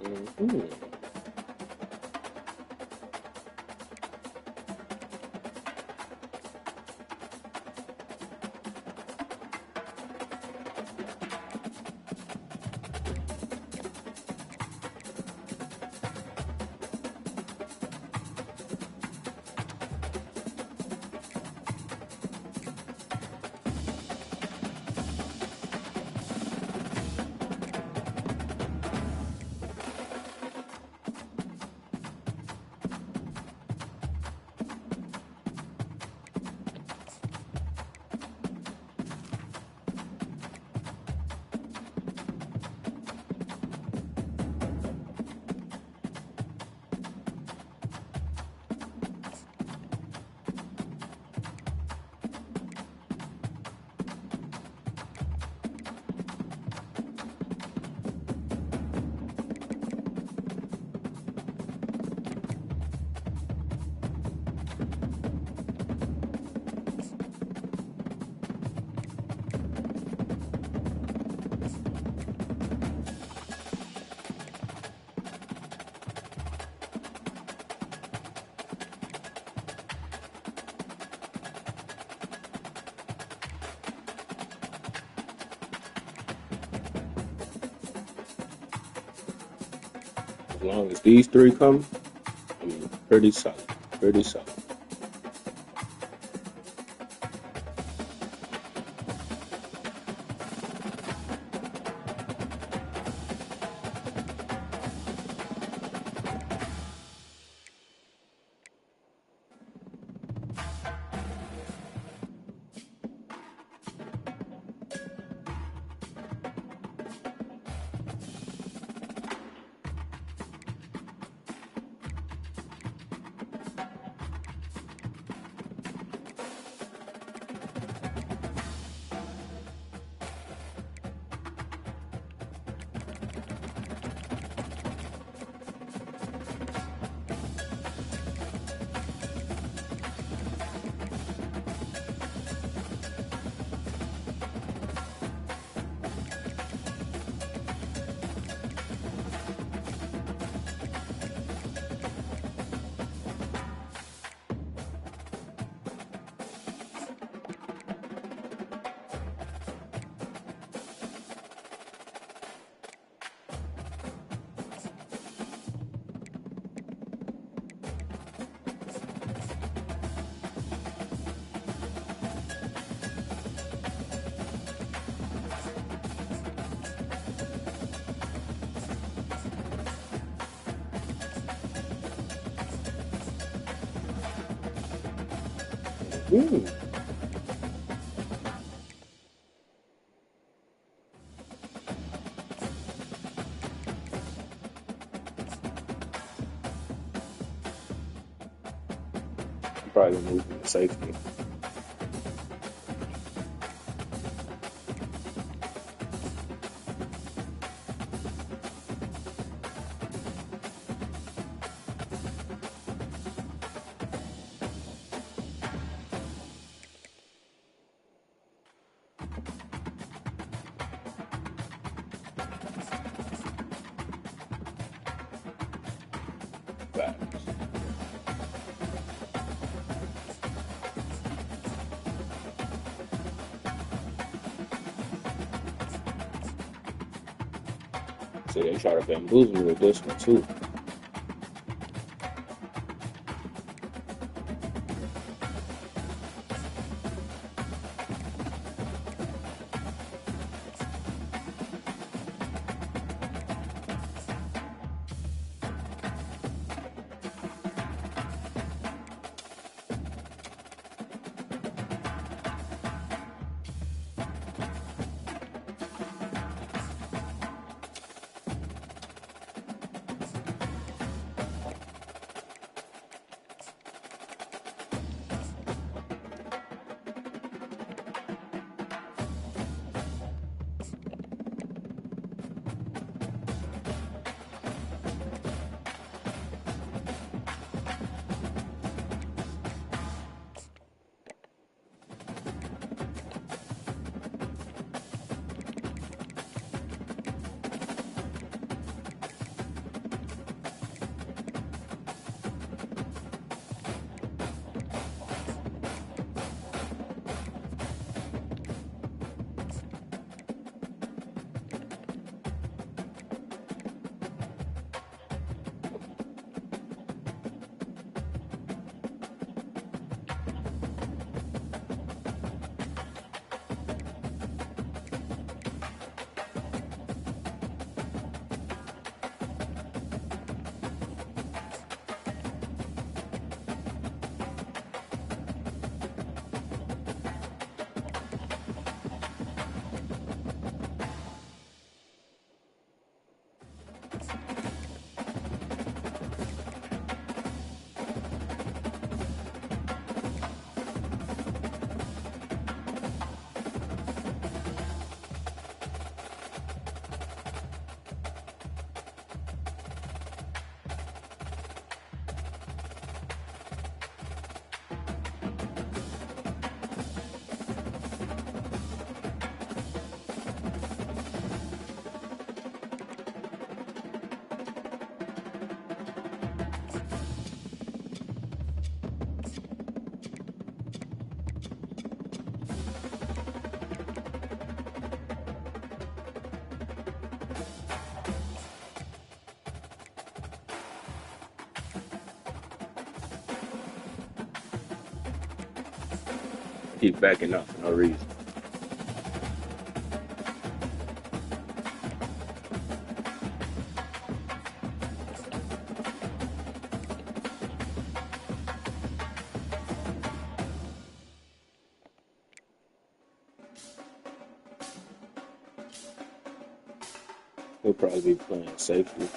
Mhm. As long as these three come, I mean, pretty solid. Pretty solid. Mm. Probably moving to safety. Facts. See, they try to bamboozle me with this one too. Keep backing up for no reason. He'll probably be playing safety.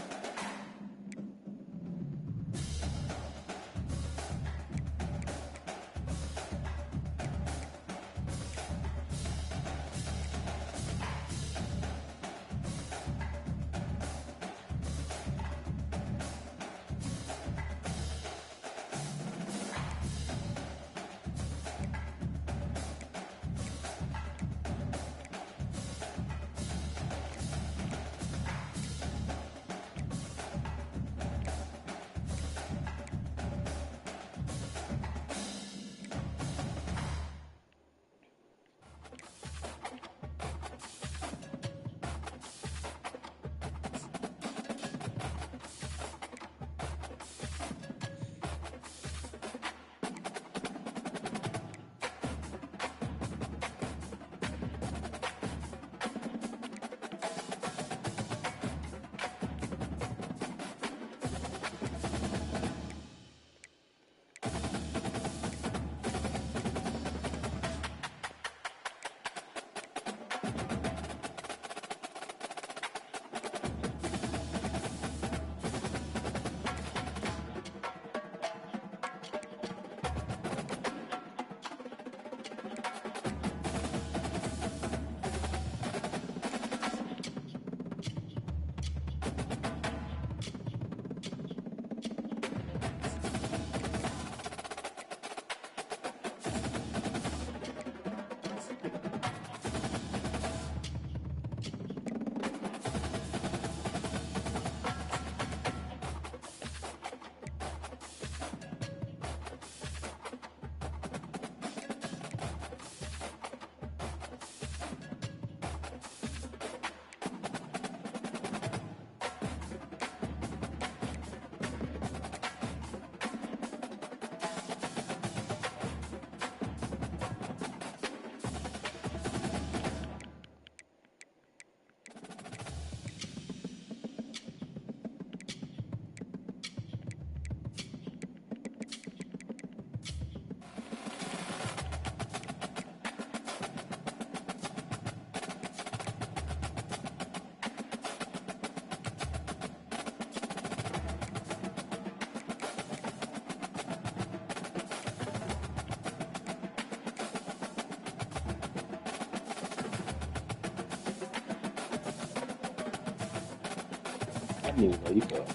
I didn't even know you fell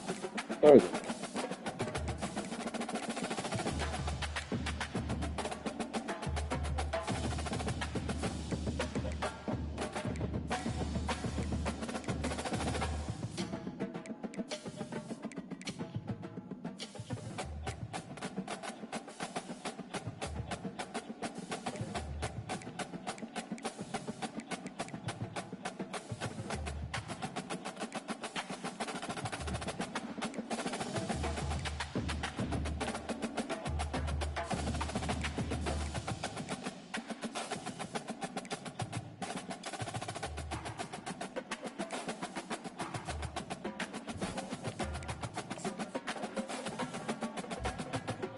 further.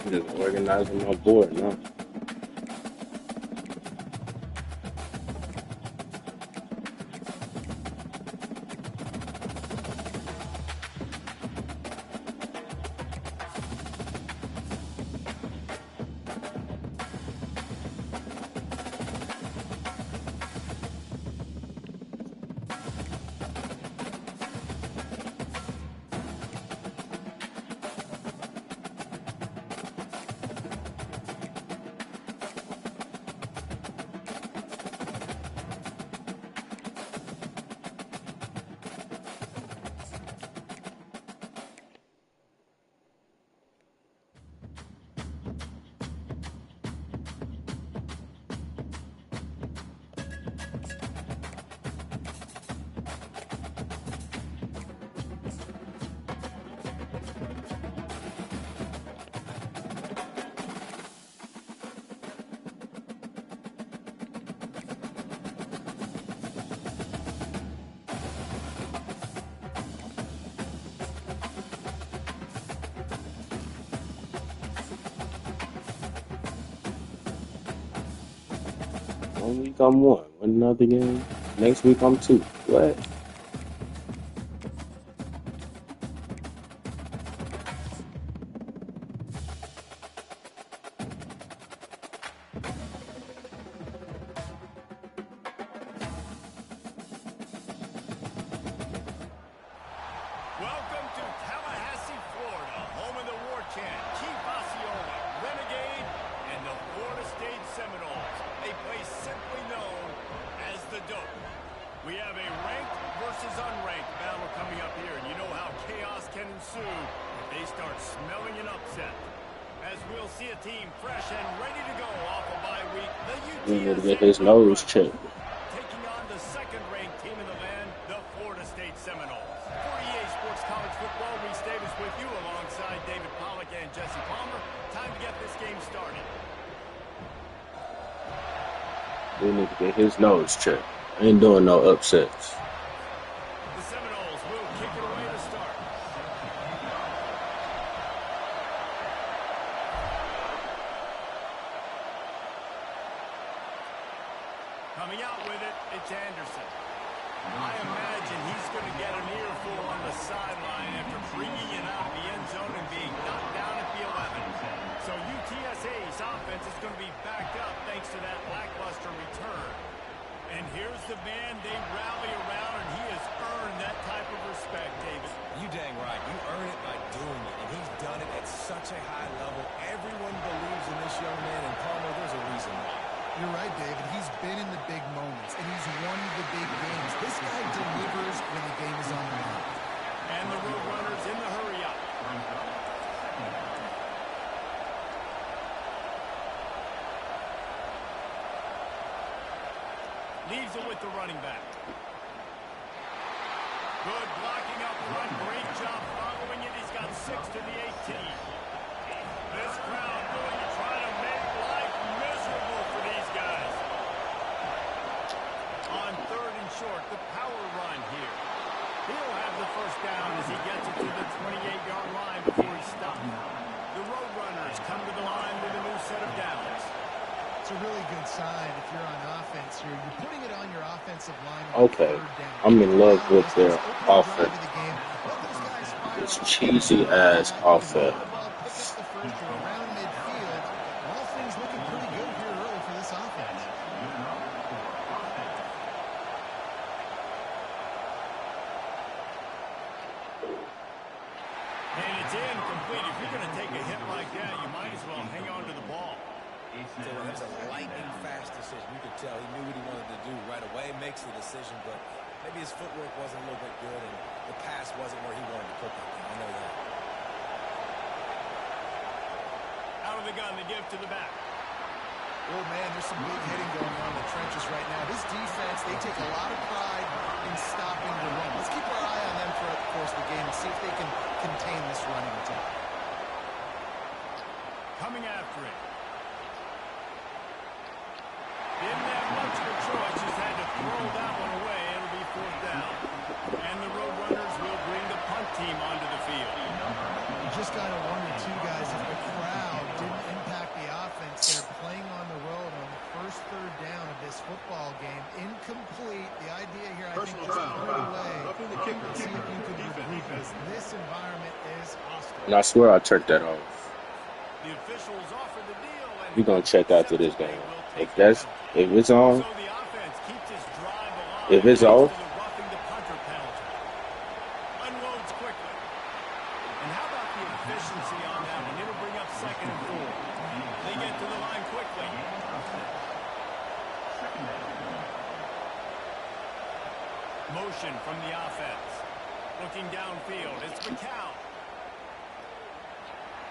I'm just organizing my board now. One week I'm one another game. Next week I'm two. What? Welcome to Tallahassee, Florida, home of the war chant, Chief Osceola, Renegade, and the Florida State Seminoles, a place simply known as the Dope. We have a ranked versus unranked battle coming up here, and you know how chaos can ensue if they start smelling an upset. As we'll see a team fresh and ready to go off a bye week, the He need to UTSA get his nose checked. taking on the second-ranked team in the land, the Florida State Seminoles. For EA Sports College Football, Reese Davis with you alongside David Pollack and Jesse Palmer. Time to get this game started. He need to get his nose checked. I ain't doing no upsets. The Seminoles will kick it away to start. Coming out with it, it's Anderson. I imagine he's going to get an earful on the sideline after bringing it out of the end zone and being knocked down at the 11. So UTSA's offense is going to be backed up thanks to that lackluster return. And here's the band they rally around, and he has earned that type of respect, David. You dang right. You earn it by doing it, and he's done it at such a high level. Everyone believes in this young man, and Palmer, there's a reason why. You're right, David. He's been in the big moments, and he's won the big games. This guy delivers when the game is on the line. And the Roadrunners in the hurry-up. Leaves it with the running back. Good blocking up front. Great job following it. He's got 6 to the 18. This crowd going to try to make life miserable for these guys. On 3rd and short, the power run here. He'll have the first down as he gets it to the 28-yard line before he's stopped. The Roadrunners come to the line with a new set of downs. It's a really good sign if you're on offense here. You're putting it on your offensive line. Okay, I'm in love with their offense. This cheesy ass offense. All things looking pretty good here early for this offense. And it's incomplete. If you're going to take a hit like that, you might as well hang on to the ball. So that's a lightning-fast decision. You could tell he knew what he wanted to do right away, makes the decision, but maybe his footwork wasn't a little bit good, and the pass wasn't where he wanted to put that thing. I know that. Out of the gun, they give to the back. Oh, man, there's some big hitting going on in the trenches right now. This defense, they take a lot of pride in stopping the run. Let's keep our eye on them throughout the course of the game and see if they can contain this running attack. Coming after it. Didn't have much of a choice, just had to throw that one away. It'll be 4th down. And the Roadrunners will bring the punt team onto the field. You just got to wonder, too, guys, if the crowd didn't impact the offense. They're playing on the road on the first 3rd down of this football game. Incomplete. The idea here, I think, just throw it away. See if you can regroup this. This environment is hostile. And I swear I turned that off. The officials offer the deal. And We're gonna check after this game. If it's on, so the offense keeps its drive alive. if it's off, The roughing the punter penalty. Unloads quickly. And how about the efficiency on that one? It'll bring up 2nd and 4. They get to the line quickly. Motion from the offense. Looking downfield. It's McCown.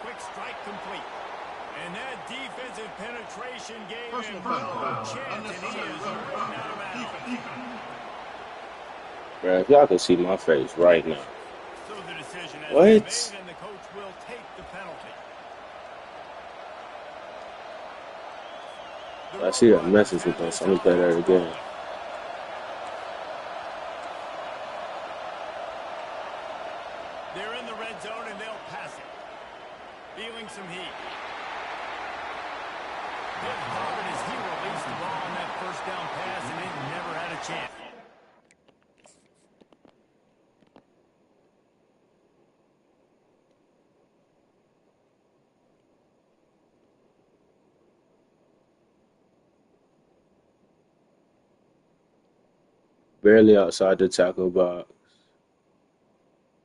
Quick strike complete. And that defensive penetration gave him no chance, and he is running out of bounds. bro, if y'all can see my face right now. So the decision has What? been made, and the coach will take the penalty. I see that message with us. I'm gonna play that again. They're in the red zone, and they'll pass it. Feeling some heat. Hit hard as he released the ball on that first barely outside the tackle box.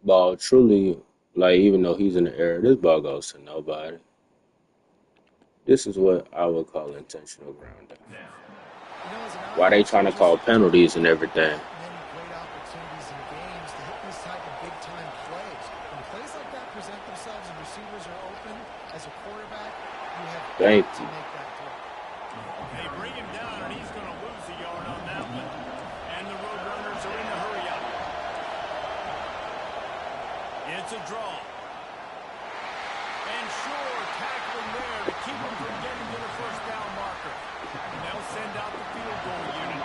Ball truly, like, even though he's in the air, this ball goes to nobody. This is what I would call intentional grounding. You know, as an Why they offense, trying you to just call penalties and don't everything? get many great opportunities in games to hit these type of big-time plays. When plays like that present themselves and receivers are open, as a quarterback, you have Thank got to you. make that throw. They bring him down, and he's going to lose a yard on that one. And the Roadrunners are in a hurry up. It's a draw. And sure, tackling there to keep him from getting to the first down marker. And they'll send out the field goal unit.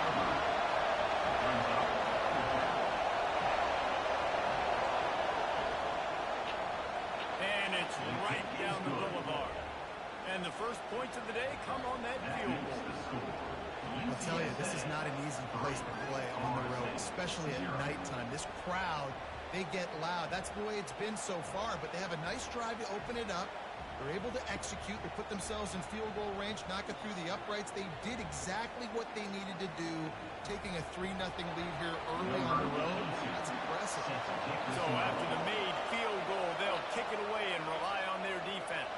And it's right down the boulevard. And the first points of the day come on that field goal. I'll tell you, this is not an easy place to play on the road, especially at nighttime. This crowd, they get loud. That's the way it's been so far, but they have a nice drive to open it up. They're able to execute. They put themselves in field goal range, knock it through the uprights. They did exactly what they needed to do, taking a 3-0 lead here early on the road. That's impressive. So after the made field goal, they'll kick it away and rely on their defense.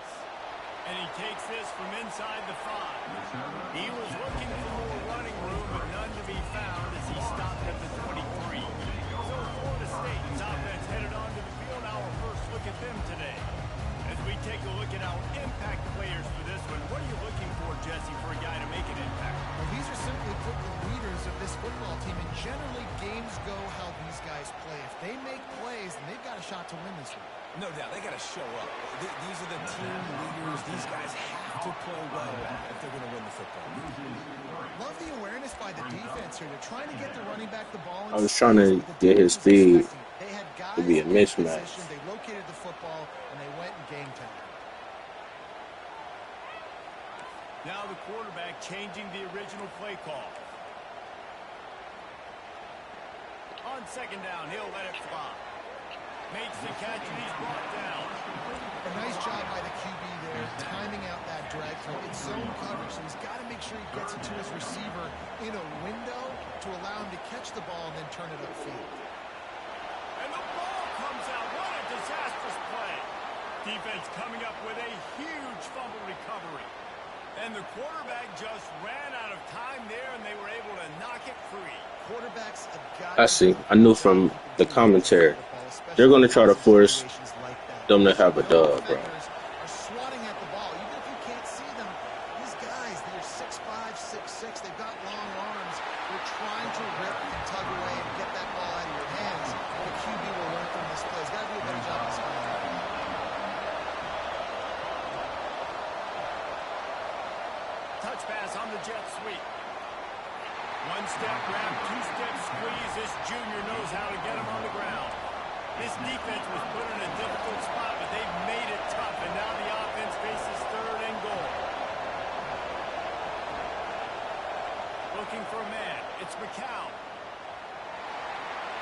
And he takes this from inside the 5. He was looking for more running room, but none to be found as he stopped at the 23. So Florida State's offense headed onto the field. Our first look at them today. As we take a look at our impact players for this one, what are you looking for, Jesse, for a guy to make an impact? Well, these are simply put the leaders of this football team, and generally games go how these guys play. If they make plays, then they've got a shot to win this one. No doubt, they got to show up. These are the team leaders. These guys have to play well if they're going to win the football game. Love the awareness by the defense here. They're trying to get the running back the ball. I was trying to get his speed to be a mismatch. They located the football, and they went and game time. Now the quarterback changing the original play call. On second down, he'll let it fly. Makes the catch, and he's brought down. A nice job by the QB there, timing out that drag throw. It's zone coverage, so he's got to make sure he gets it to his receiver in a window to allow him to catch the ball and then turn it upfield. And the ball comes out. What a disastrous play. Defense coming up with a huge fumble recovery. And the quarterback just ran out of time there, and they were able to knock it free. Quarterbacks have got I see. I knew from the commentary they're going to try to force them to have a dub, bro. Are swatting at the ball. Even if you can't see them, these guys, they're 6'5", 6'6". They've got long arms. They're trying to rip and tug away and get that ball out of your hands. The QB will learn from this play. He's got to do a better job of spelling it. Touch pass on the jet sweep. One step grab, two-step squeeze. This junior knows how to get him on the ground. This defense was put in a difficult spot, but they've made it tough, and now the offense faces third and goal. Looking for a man. It's McCown.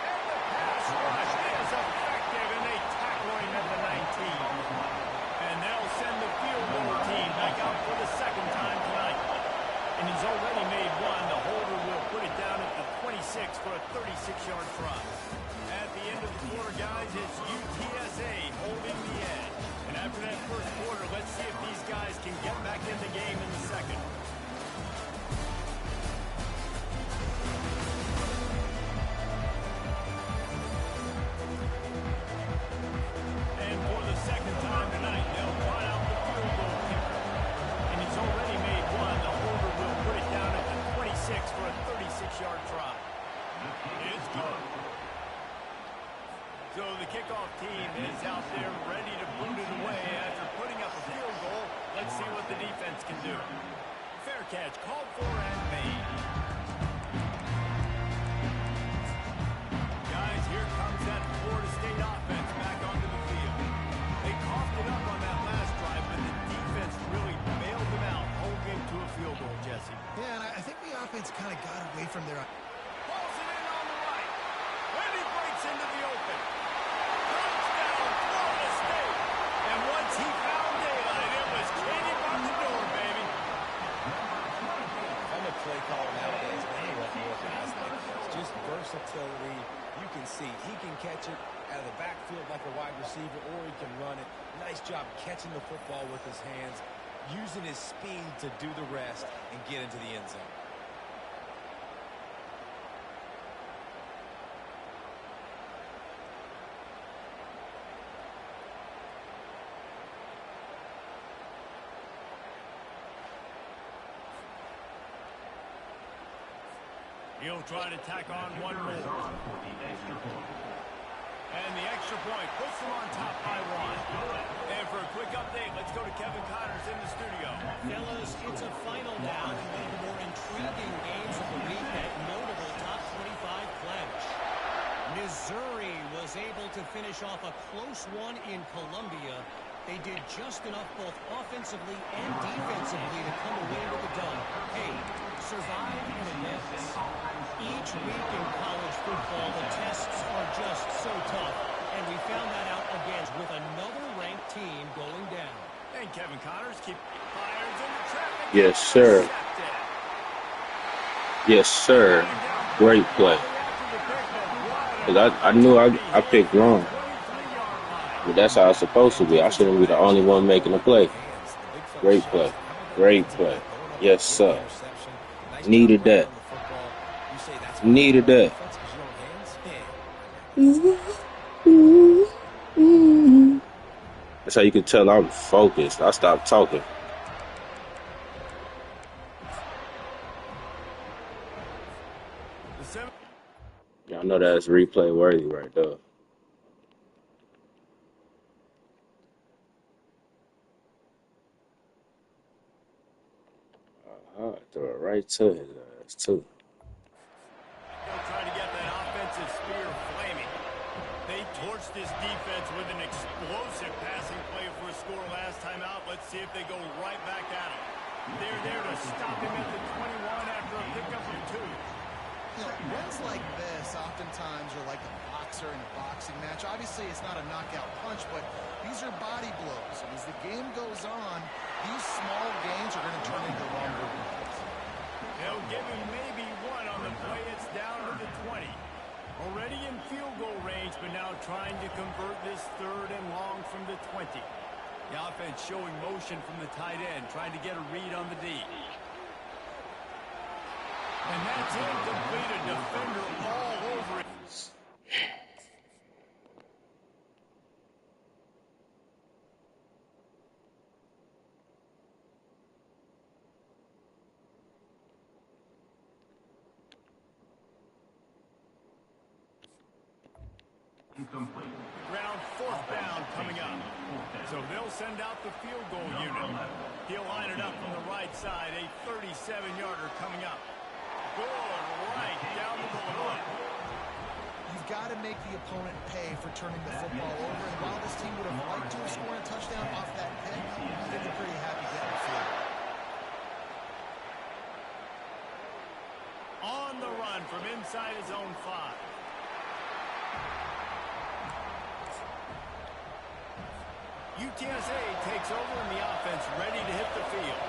And the pass rush is effective, and they tackle him at the 19. And they'll send the field goal team back out for the second time tonight. And he's already made one. The holder will put it down at the 26 for a 36-yard try. At the end of the quarter, guys, it's UTSA holding the edge. And after that first quarter, let's see if these guys can get back in the game in the second. And for the second time tonight, they'll try out the field goal kicker. And he's already made one. The holder will put it down at the 26 for a 36-yard try. It's good. So the kickoff team is out there ready to boot it away after putting up a field goal. Let's see what the defense can do. Fair catch called for and made. Guys, here comes that Florida State offense back onto the field. They coughed it up on that last drive, but the defense really bailed them out, holding to a field goal, Jesse. Yeah, and I think the offense kind of got away from their... Pulls it in on the right. And he breaks into the open. Touchdown, Florida State. And once he found daylight, it was candy from the door, baby. I'm a play caller nowadays, man. You want more guys like this. Just versatility. You can see he can catch it out of the backfield like a wide receiver, or he can run it. Nice job catching the football with his hands, using his speed to do the rest and get into the end zone. He'll try to tack on one more. And the extra point puts them on top by 1. And for a quick update, let's go to Kevin Connors in the studio. Fellas, it's a final down in one of the more intriguing games of the week, that notable top 25 clinch. Missouri was able to finish off a close one in Columbia. They did just enough both offensively and defensively to come away with the dub. Hey, survive and advance. Each week in college football, the tests are just so tough, and we found that out again with another ranked team going down. And Kevin Connors fires into traffic. Yes, sir. Yes, sir. Great play. Because I knew I picked wrong. But that's how it's supposed to be. I shouldn't be the only one making a play. Great play. Great play. Yes, sir. Needed that. Needed that. That's how you can tell I'm focused. I stopped talking. Y'all know that's replay worthy right there. Throw it right to his ass, too. They'll try to get that offensive spear flaming. They torched this defense with an explosive passing play for a score last time out. Let's see if they go right back at him. They're there to stop him at the 21 after a pickup of 2. You know, wins like this oftentimes are like a boxer in a boxing match. Obviously, it's not a knockout punch, but these are body blows. And as the game goes on, these small gains are going to turn into longer ones. They'll give him maybe 1 on the play. It's down to the 20. Already in field goal range, but now trying to convert this 3rd and long from the 20. The offense showing motion from the tight end, trying to get a read on the D. And that's incomplete. A defender all over it. Ground 4th down coming up. So they'll send out the field goal unit. He'll line it up from the right side. A 37-yarder coming up. Good right down the middle. You've got to make the opponent pay for turning the football over. And while this team would have liked to have scored a touchdown off that pick, they'd be pretty happy getting the field. On the run from inside his own 5. UTSA takes over and the offense ready to hit the field.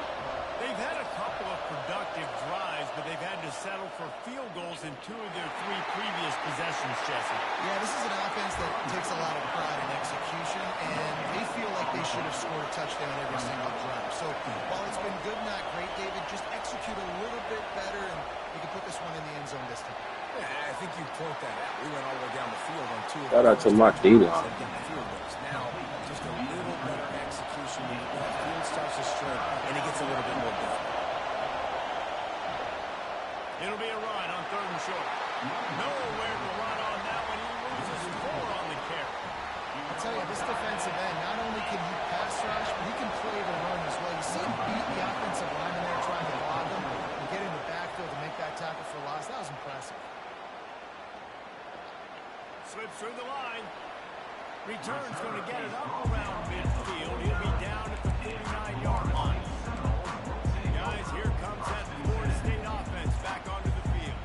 They've had a couple of productive drives, but they've had to settle for field goals in 2 of their 3 previous possessions, Jesse. Yeah, this is an offense that takes a lot of pride in execution, and they feel like they should have scored a touchdown every single drive. So while it's been good, not great, David, just execute a little bit better, and you can put this one in the end zone this time. Yeah, I think you point that out. We went all the way down the field on 2 of Shout out to my D-line. Now, just a little better execution. The field starts to stretch, and it gets a little bit more difficult. It'll be a run on 3rd and short. Nowhere to run on that one. He loses 4 on the carry. I'll tell you, this defensive end, not only can he pass rush, but he can play the run as well. You see him beat the offensive lineman there trying to block him and get in the backfield to make that tackle for loss. That was impressive. Slips through the line. Return's going to get it up around midfield. He'll be down at the 49-yard line. Guys, here comes that Florida State offense back onto the field.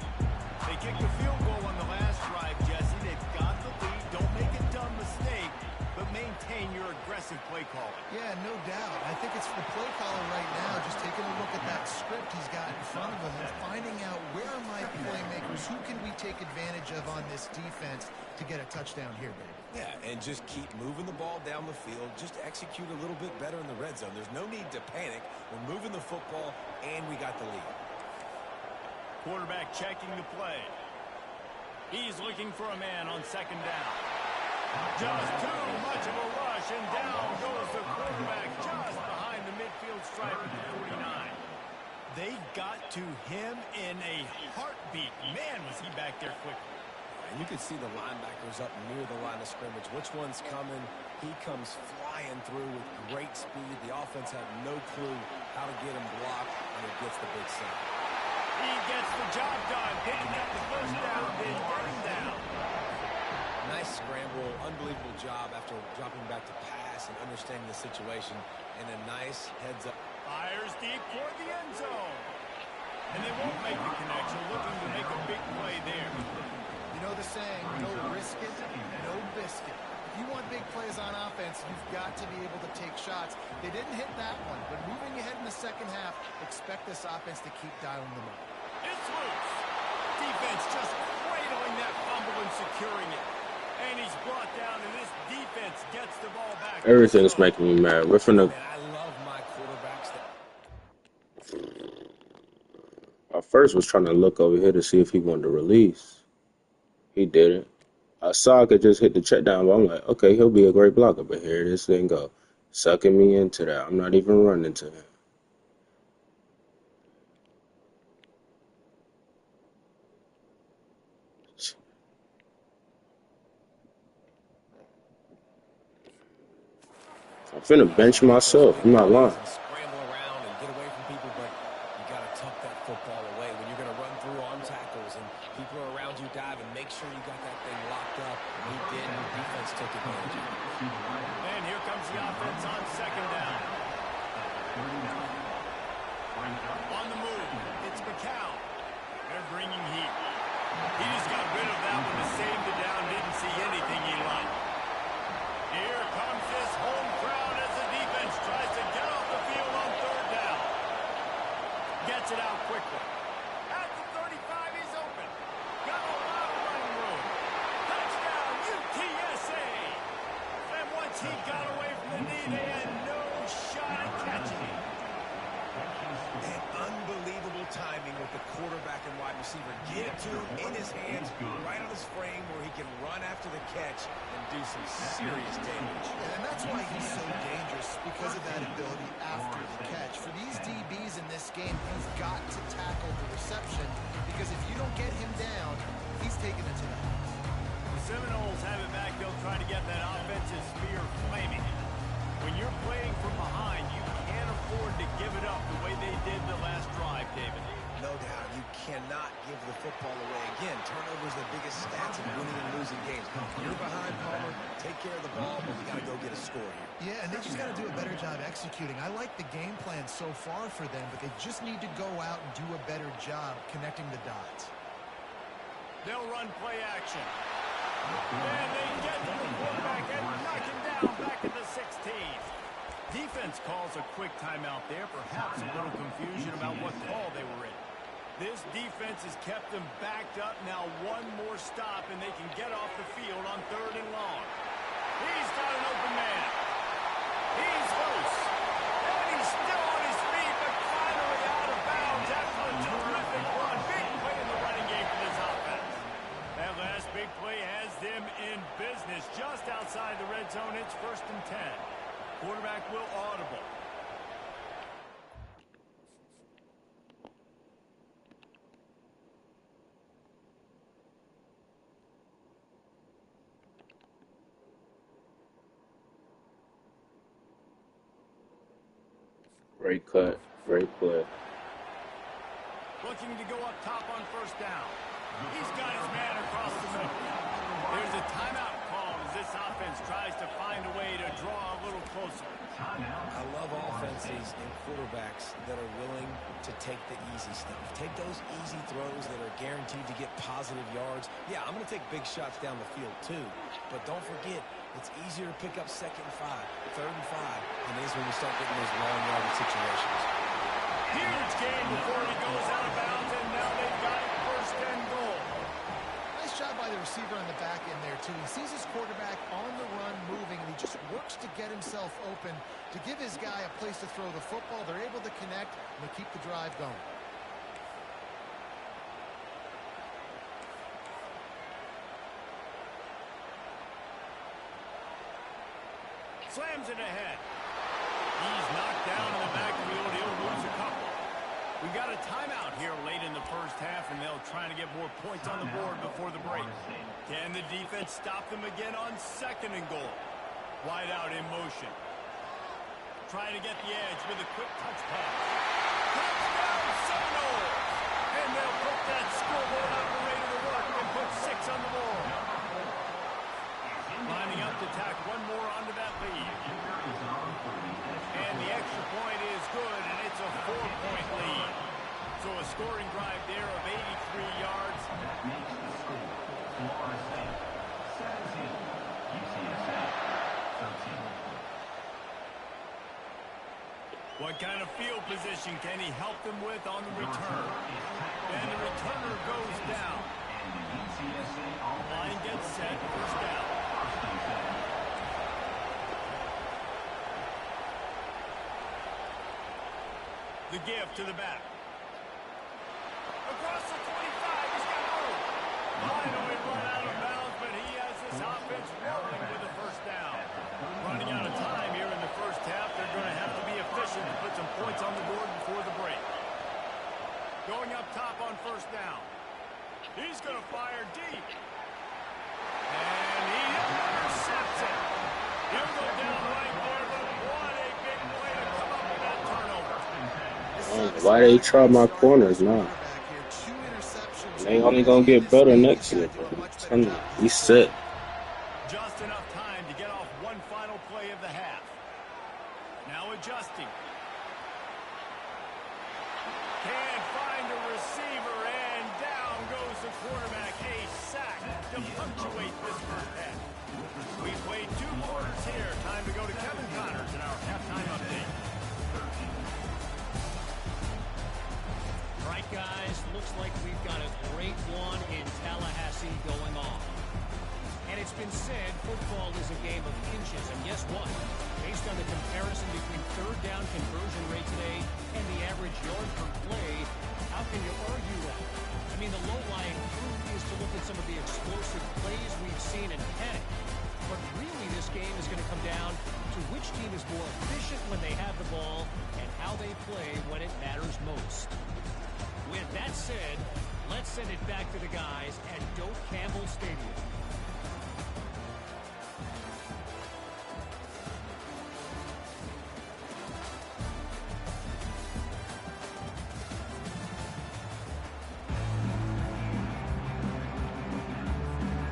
They kicked the field goal on the last drive, Jesse. They've got the lead. Don't make a dumb mistake, but maintain your aggressive play play calling. Yeah, no doubt. I think it's the play caller right now, just taking a look at that script he's got in front of him and finding out where are my playmakers, who can we take advantage of on this defense to get a touchdown here, baby. Yeah, and just keep moving the ball down the field. Just execute a little bit better in the red zone. There's no need to panic. We're moving the football, and we got the lead. Quarterback checking the play. He's looking for a man on second down. Just too much of a rush, and down goes the quarterback just behind the midfield stripe at the 49. They got to him in a heartbeat. Man, was he back there quickly. And you can see the linebackers up near the line of scrimmage. Which one's coming? He comes flying through with great speed. The offense had no clue how to get him blocked, and he gets the big sack. He gets the job done, picking up the first down, then third down. Nice scramble, unbelievable job after dropping back to pass and understanding the situation, and a nice heads-up. Fires deep toward the end zone. And they won't make the connection, looking to make a big play there. You know the saying, no risk it, no biscuit. If you want big plays on offense, you've got to be able to take shots. They didn't hit that one, but moving ahead in the second half, expect this offense to keep dialing them up. It's loose. Defense just cradling that fumble and securing it. And he's brought down, and this defense gets the ball back. Everything's making me mad. We're finna. Man, I love my quarterbacks. I first was trying to look over here to see if he wanted to release. He didn't. I saw I could just hit the check down, but I'm like, okay, he'll be a great blocker. But here this thing go, sucking me into that. I'm not even running to him. I'm finna bench myself. I'm not lying. Scramble around and get away from people, but you got to tuck that football away when you're going to run through on tackles and people are around you dive, and make sure you got that thing locked up. And he did, and the defense took advantage of it. And here comes the offense on second down. On the move, it's McCown. They're bringing heat. He just got rid of that one to save the down. Didn't see anything he liked. Here comes this home crowd as the defense tries to get off the field on third down. Gets it out quickly. At the 35, he's open. Got a lot of running room. Touchdown, UTSA. And once he got away from the knee, they had no shot at catching him. And unbelievable timing with the quarterback and wide receiver. Get it to him in his hands, right on his frame, where he can run after the catch and do some serious damage. And that's why he's so dangerous, because of that ability after the catch. For these DBs in this game, you've got to tackle the reception, because if you don't get him down, he's taking it to the house. The Seminoles have it back. They'll try to get that offensive spear flaming. When you're playing from behind, you can't afford to give it up the way they did the last drive, David. No doubt, you cannot give the football away. Again, turnovers are the biggest stats in winning and losing games. You're behind, Palmer, take care of the ball, but we got to go get a score here. Yeah, and they just got to do a better job executing. I like the game plan so far for them, but they just need to go out and do a better job connecting the dots. They'll run play action. And they get to the quarterback and knock him down back at the 16. Defense calls a quick timeout there. Perhaps a little confusion about what call they were in. This defense has kept them backed up. Now one more stop, and they can get off the field on third and long. He's got an open man. He's loose. And he's still on his feet, but finally out of bounds after a terrific run. Big play in the running game for this offense. That last big play has them in business. Just outside the red zone, it's 1st and 10. Quarterback will audible. Great cut. Great play. Looking to go up top on 1st down. He's got his man across the middle. There's a timeout call as this offense tries to find a way to draw a little closer. I love offenses and quarterbacks that are willing to take the easy stuff. Take those easy throws that are guaranteed to get positive yards. Yeah, I'm going to take big shots down the field too, but don't forget, It's easier to pick up 2nd and 5, 3rd and 5, than it is when you start getting those long yardage situations. Huge gain before he goes out of bounds, and now they've got it 1st and goal. Nice job by the receiver on the back end there, too. He sees his quarterback on the run moving, and he just works to get himself open to give his guy a place to throw the football. They're able to connect, and they keep the drive going. Slams it ahead. He's knocked down in the backfield. He'll lose a couple. We've got a timeout here late in the 1st half, and they'll try to get more points on the board before the break. Can the defense stop them again on 2nd and goal? Wide out in motion. Trying to get the edge with a quick touch pass. Touchdown Seminoles! And they'll put that scoreboard operator to work and put 6 on the board. Lining up to tack one more onto that lead. And the extra point is good, and it's a 4-point lead. So a scoring drive there of 83 yards. What kind of field position can he help them with on the return? And the returner goes down. Line gets set, 1st down. The give to the back. Across the 25, he's got room. Finally run out of bounds, but he has this offense rolling with a 1st down. Running out of time here in the 1st half. They're going to have to be efficient to put some points on the board before the break. Going up top on 1st down. He's going to fire deep. And he intercepts it. He'll go down right there, but what a big play to come up with that turnover. Why they try my corners now? They only gonna get better next year, bro. I'm telling you, he's set. Just enough time to get off one final play of the half. Now adjusting. Can't find a receiver, and down goes the quarterback. A sack to punctuate this 1st half. We played 2 quarters here. Time to go to Kevin Connors in our halftime update. All right, guys, looks like we've got a great one in Tallahassee going on. And it's been said football is a game of inches, and guess what? Based on the comparison between 3rd down conversion rate today and the average yard per play, how can you argue that? I mean, the low-lying fruit is to look at some of the explosive plays we've seen and panic. But really, this game is going to come down to which team is more efficient when they have the ball and how they play when it matters most. With that said, let's send it back to the guys at Doak Campbell Stadium.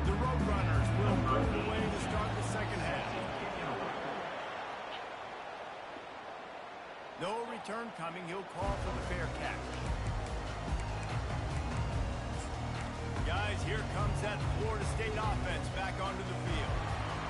The Roadrunners will move away to start the 2nd half. No return coming. He'll call for the fair catch. Guys, here comes that Florida State offense back onto the field.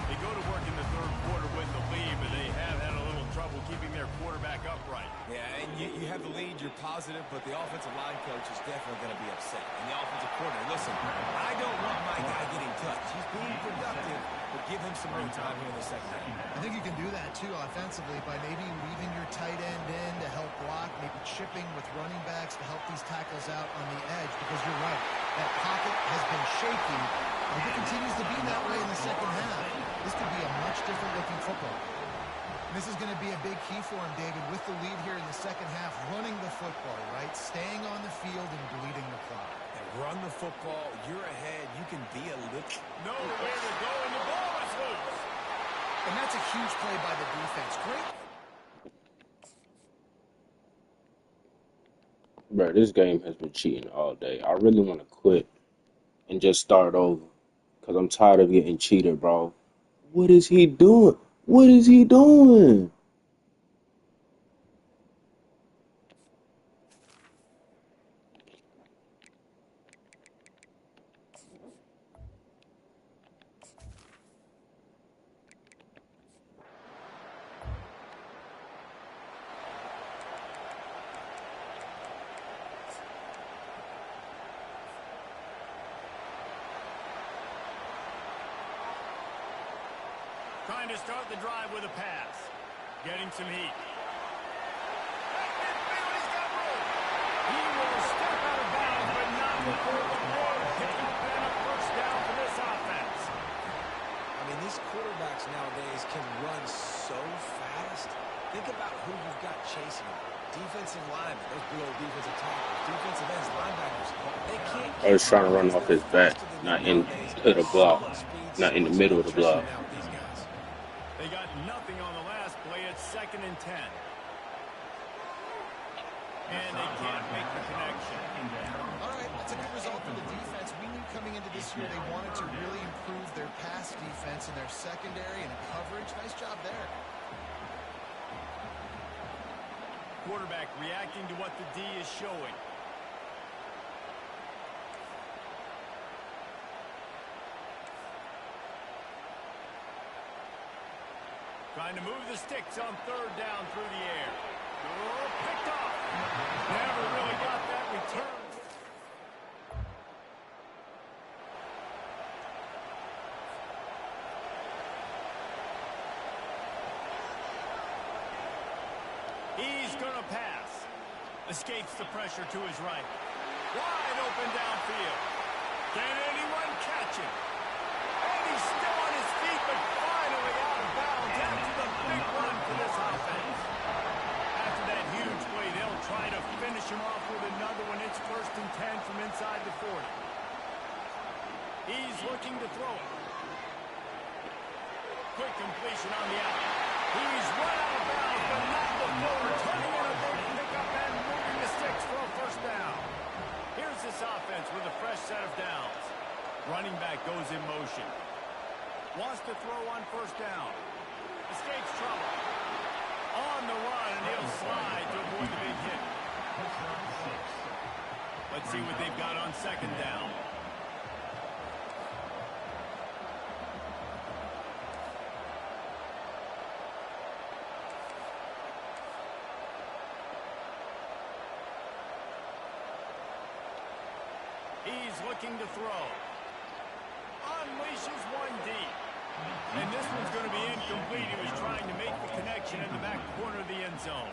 They go to work in the 3rd quarter with the lead, but they have had a little trouble keeping their quarterback upright. Yeah, and you have the lead, you're positive, but the offensive line coach is definitely going to be upset. And the offensive coordinator, listen, I don't want my guy getting touched. He's being productive, but give him some room time here in the 2nd half. I think you can do that, too, offensively, by maybe leaving your tight end in to help block, maybe chipping with running backs to help these tackles out on the edge, because you're right. That pocket has been shaky. If it continues to be that way in the 2nd half, this could be a much different looking football. And this is going to be a big key for him, David, with the lead here in the 2nd half, running the football, right? Staying on the field and bleeding the clock. And run the football, you're ahead, you can be a little... Nowhere to go, and the ball is loose. And that's a huge play by the defense. Great. Bro, this game has been cheating all day. I really want to quit and just start over because I'm tired of getting cheated, bro. What is he doing? What is he doing? Trying to start the drive with a pass. Getting some heat. He will step out of bounds, but not before the ball. Pick up and a first down for this offense. I mean, these quarterbacks nowadays can run so fast. Think about who you've got chasing them. Defensive linemen, those big old defensive tackles, defensive ends, linebackers. They can't. I was trying to run off his back, not into the block, not in the middle of the block. They got nothing on the last play. It's 2nd and 10. And they can't make the connection. All right, that's a good result for the defense. We knew coming into this year they wanted to really improve their pass defense and their secondary and coverage. Nice job there. Quarterback reacting to what the D is showing. Trying to move the sticks on 3rd down through the air. Oh, picked off. Never really got that return. He's going to pass. Escapes the pressure to his right. Wide open downfield. Can anyone catch him? And he's still on his feet, but finally out of bounds after the big run for this offense. After that huge play, they'll try to finish him off with another one. It's 1st and 10 from inside the 40. He's looking to throw it. Quick completion on the out. He's run out of bounds, but not before turning in a big pickup and moving the sticks for a first down. Here's this offense with a fresh set of downs. Running back goes in motion. Wants to throw on 1st down. Escapes trouble. On the run, and he'll slide to avoid the big hit. Let's see what they've got on 2nd down. He's looking to throw. Unleashes one deep. And this one's going to be incomplete. He was trying to make the connection in the back corner of the end zone.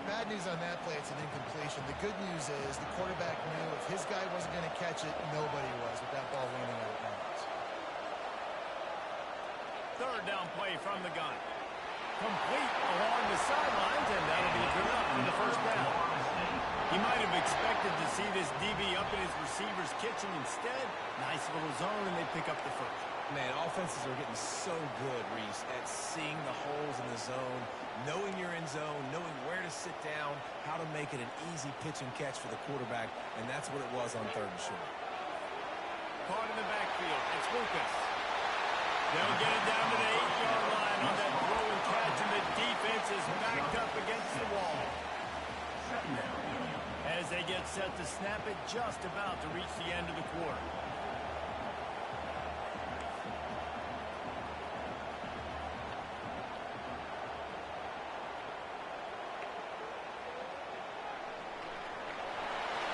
Bad news on that play, it's an incompletion. The good news is the quarterback knew if his guy wasn't going to catch it, nobody was with that ball landing out of bounds. 3rd down play from the gun. Complete along the sidelines, and that'll be good enough for the first down. He might have expected to see this DB up in his receiver's kitchen. Instead, nice little zone, and they pick up the first. Man, offenses are getting so good, Reese, at seeing the holes in the zone, knowing your end zone, knowing where to sit down, how to make it an easy pitch and catch for the quarterback, and that's what it was on 3rd and short. Caught in the backfield. It's Lucas. They'll get it down to the 8-yard line on that throw and catch, and the defense is backed up against the wall. As they get set to snap it, just about to reach the end of the quarter.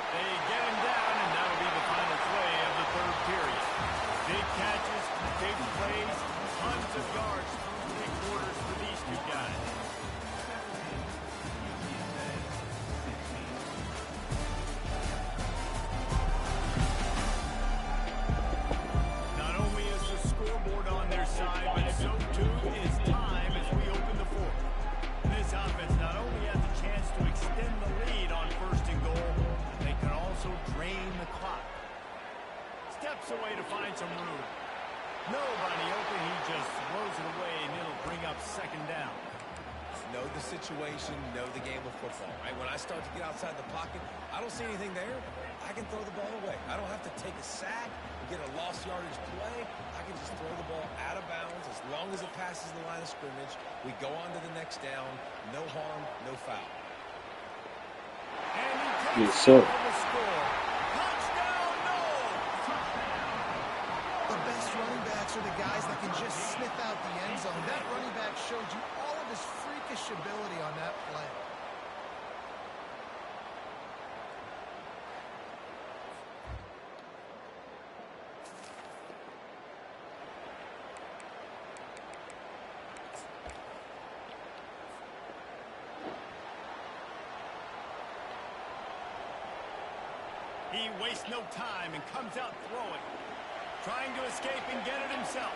They get him down, and that'll be the final play of the 3rd period. Big catches, big plays, tons of yards through 3 quarters for these two guys. Not only is the scoreboard on their side, but so too is time as we open the 4th. This offense not only has a chance to extend the lead on 1st and goal, they can also drain the clock. Steps away to find some room. Nobody open, he just throws it away, and it'll bring up 2nd down. Know the situation, know the game of football, right? When I start to get outside the pocket, I don't see anything there. I can throw the ball away. I don't have to take a sack and get a lost yardage play. I can just throw the ball out of bounds as long as it passes the line of scrimmage. We go on to the next down. No harm, no foul. And he takes Yes, sir. it for the score. Touchdown, no! The best running backs are the guys that can just sniff out the end zone. That running back showed you all of his freakish ability on that play. He wastes no time and comes out throwing. Trying to escape and get it himself.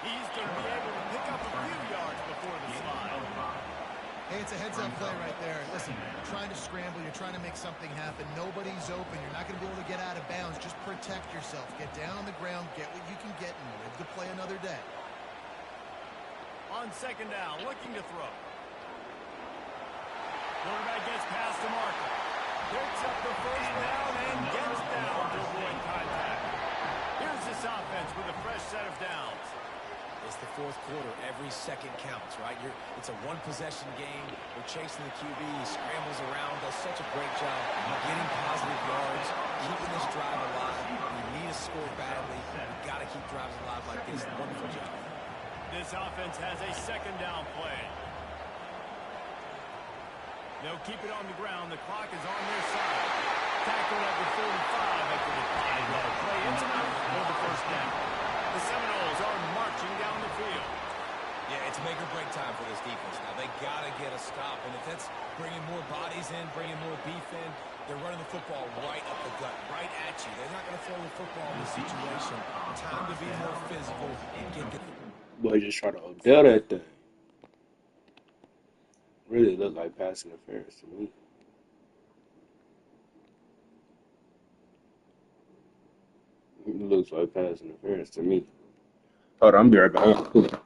He's going to be able to pick up a few yards before the slide. Hey, it's a heads-up play right there. Listen, you're trying to scramble. You're trying to make something happen. Nobody's open. You're not going to be able to get out of bounds. Just protect yourself. Get down on the ground. Get what you can get and live to play another day. On second down, looking to throw. Quarterback gets past the marker. Picks up the first down and gets down to avoid contact. Here's this offense with a fresh set of downs. It's the fourth quarter. Every second counts, right? It's a one-possession game. We're chasing the QB. He scrambles around, does such a great job getting positive yards, keeping this drive alive. We need a score badly. We've got to keep drives alive like this. Wonderful job. This offense has a second down play. They'll keep it on the ground. The clock is on their side. Tackled at the 45 after the 5-yard play. It's enough for the first down. The Seminoles are marching down the field. Yeah, it's make or break time for this defense. Now, they got to get a stop. And if that's bringing more bodies in, bringing more beef in, they're running the football right up the gut, right at you. They're not going to throw the football in this situation. Time to be more physical and get the... Boy, just try to Odell that thing. Really look like pass interference to me. It looks like pass interference to me. Hold on, I'll be right back.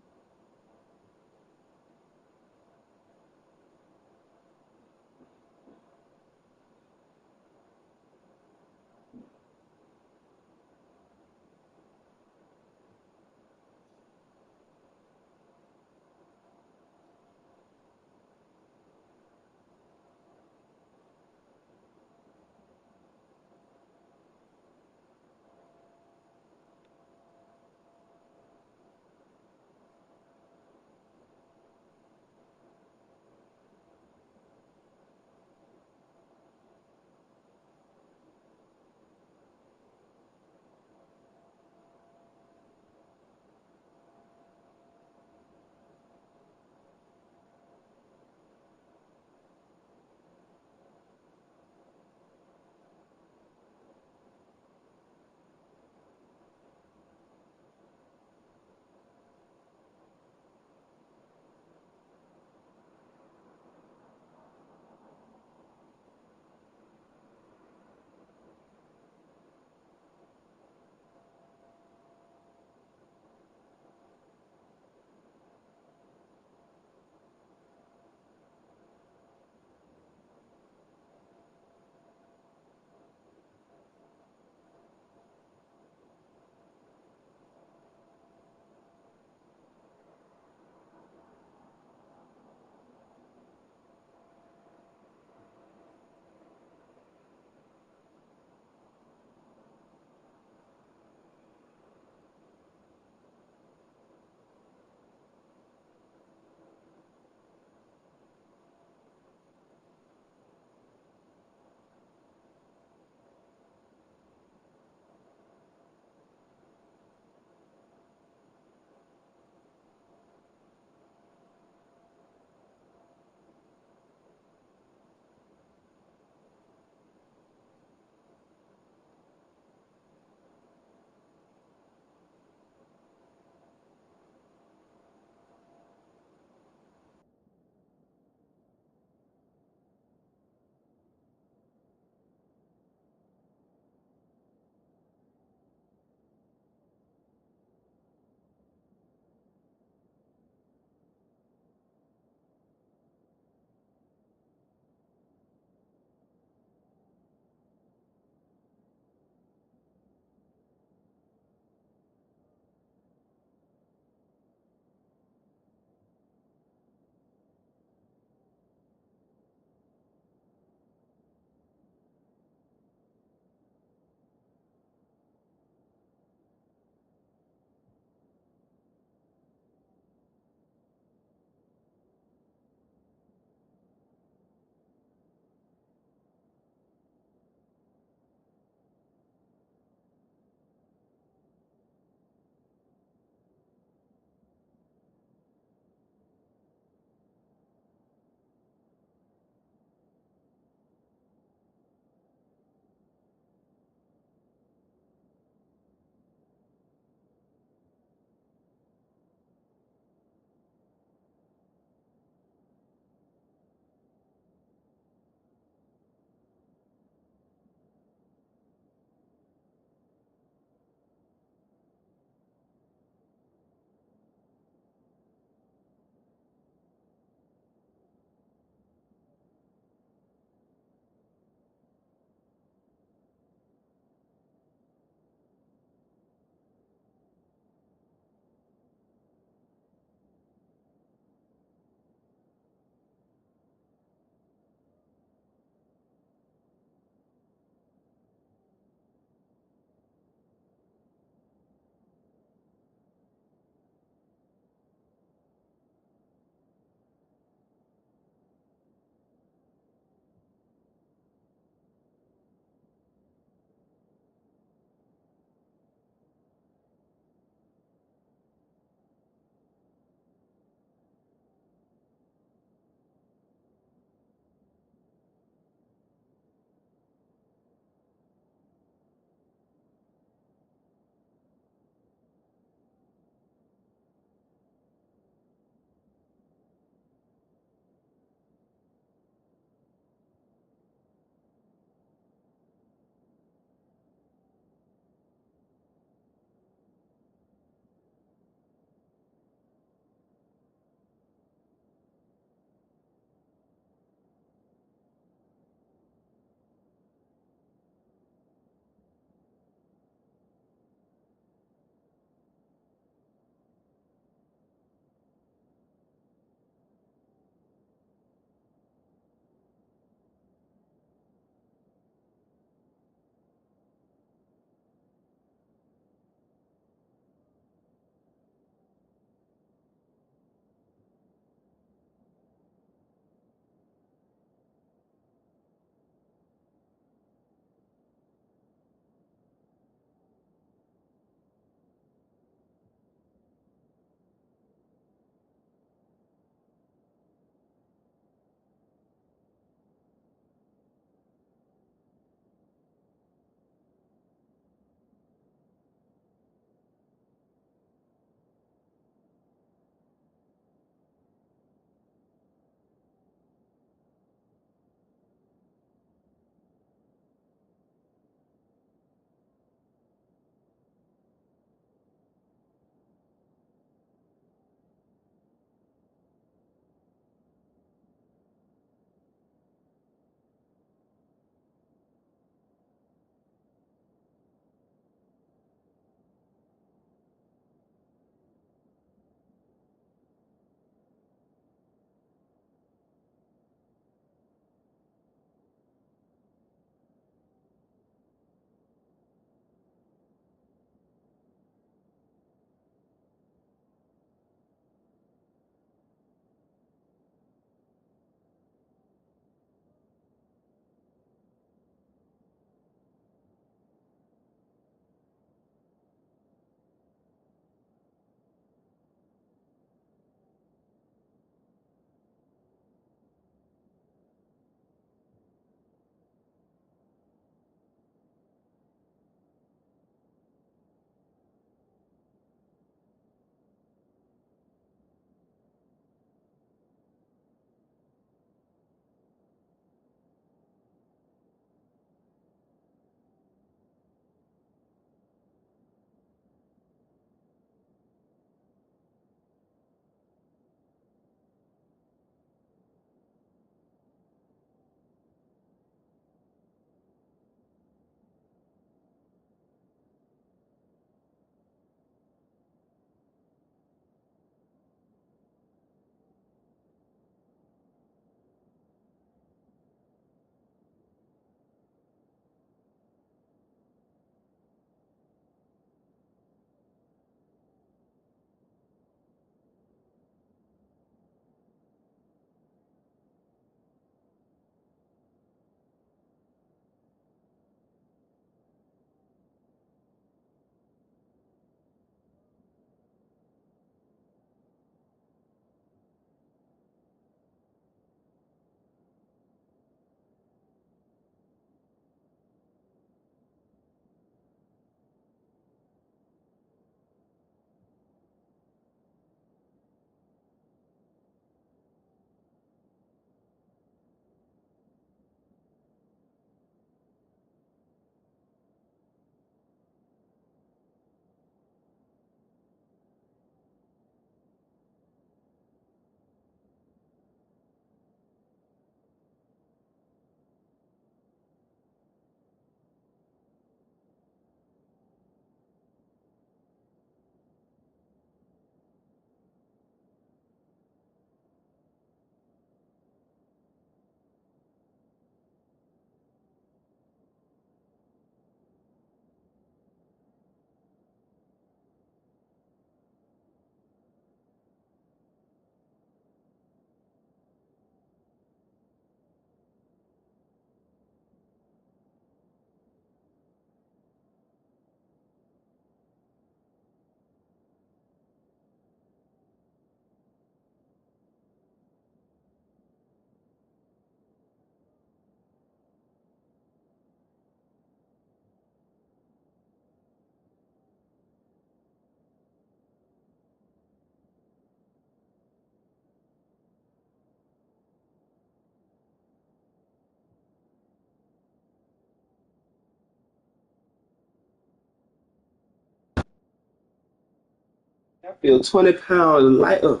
I feel 20 pounds lighter.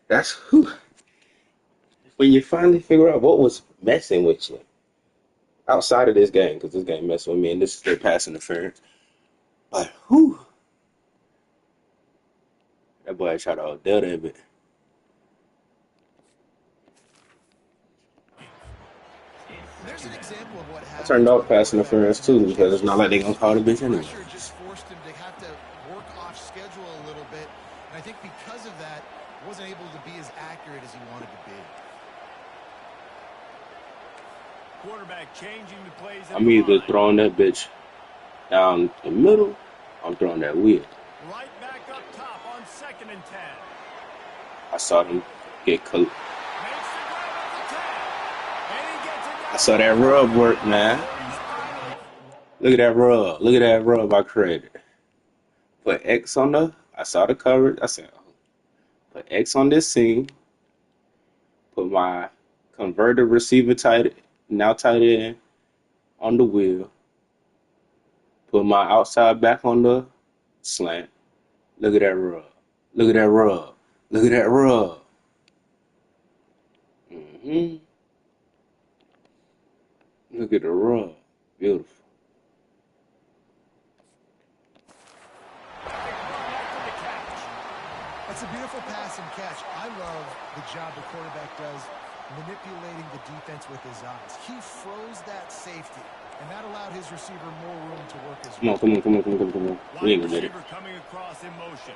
That's whew. When you finally figure out what was messing with you outside of this game, because this game messed with me, and this is their pass interference. But whew, that boy tried to outdo that bit. There's an example of what I turned happens when off a pass quarterback interference doesn't have too a because chance it's to not like set they his gonna call the feet. bitch The anyway. pressure just forced him to have to work off schedule a little bit. And I think because of that, wasn't able to be as accurate as he wanted to be. Quarterback changing the plays at I'm the either line. throwing that bitch down the middle, or I'm throwing that wheel. Right back up top on 2nd and 10. I saw them get cooked. Makes the grab at the 10. And he gets it I down saw to that the rub 39 work, man. before he's tackled. Look at that rub. Look at that rub I created. Put X on I saw the coverage. I said, oh, put X on this scene. Put my converted receiver tight end on the wheel. Put my outside back on the slant. Look at that rub. Look at that rub. Look at that rub. hmm Look at the rub. Beautiful. Quick run after the catch. That's a beautiful pass and catch. I love the job the quarterback does manipulating the defense with his eyes. He froze that safety, and that allowed his receiver more room to work his Come on, route. come on, come on, come on, come on, come on. We Wide ain't gonna get it. receiver coming across in motion.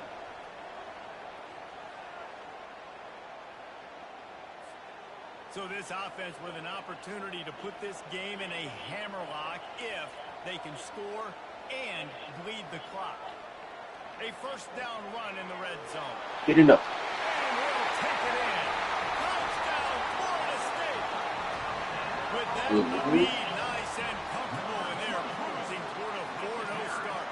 So this offense with an opportunity to put this game in a hammerlock if they can score and bleed the clock. A first down run in the red zone. Get it up. And we'll take it in. Touchdown, Florida State. With that, the lead nice and comfortable, and they are cruising toward a 4-0 start.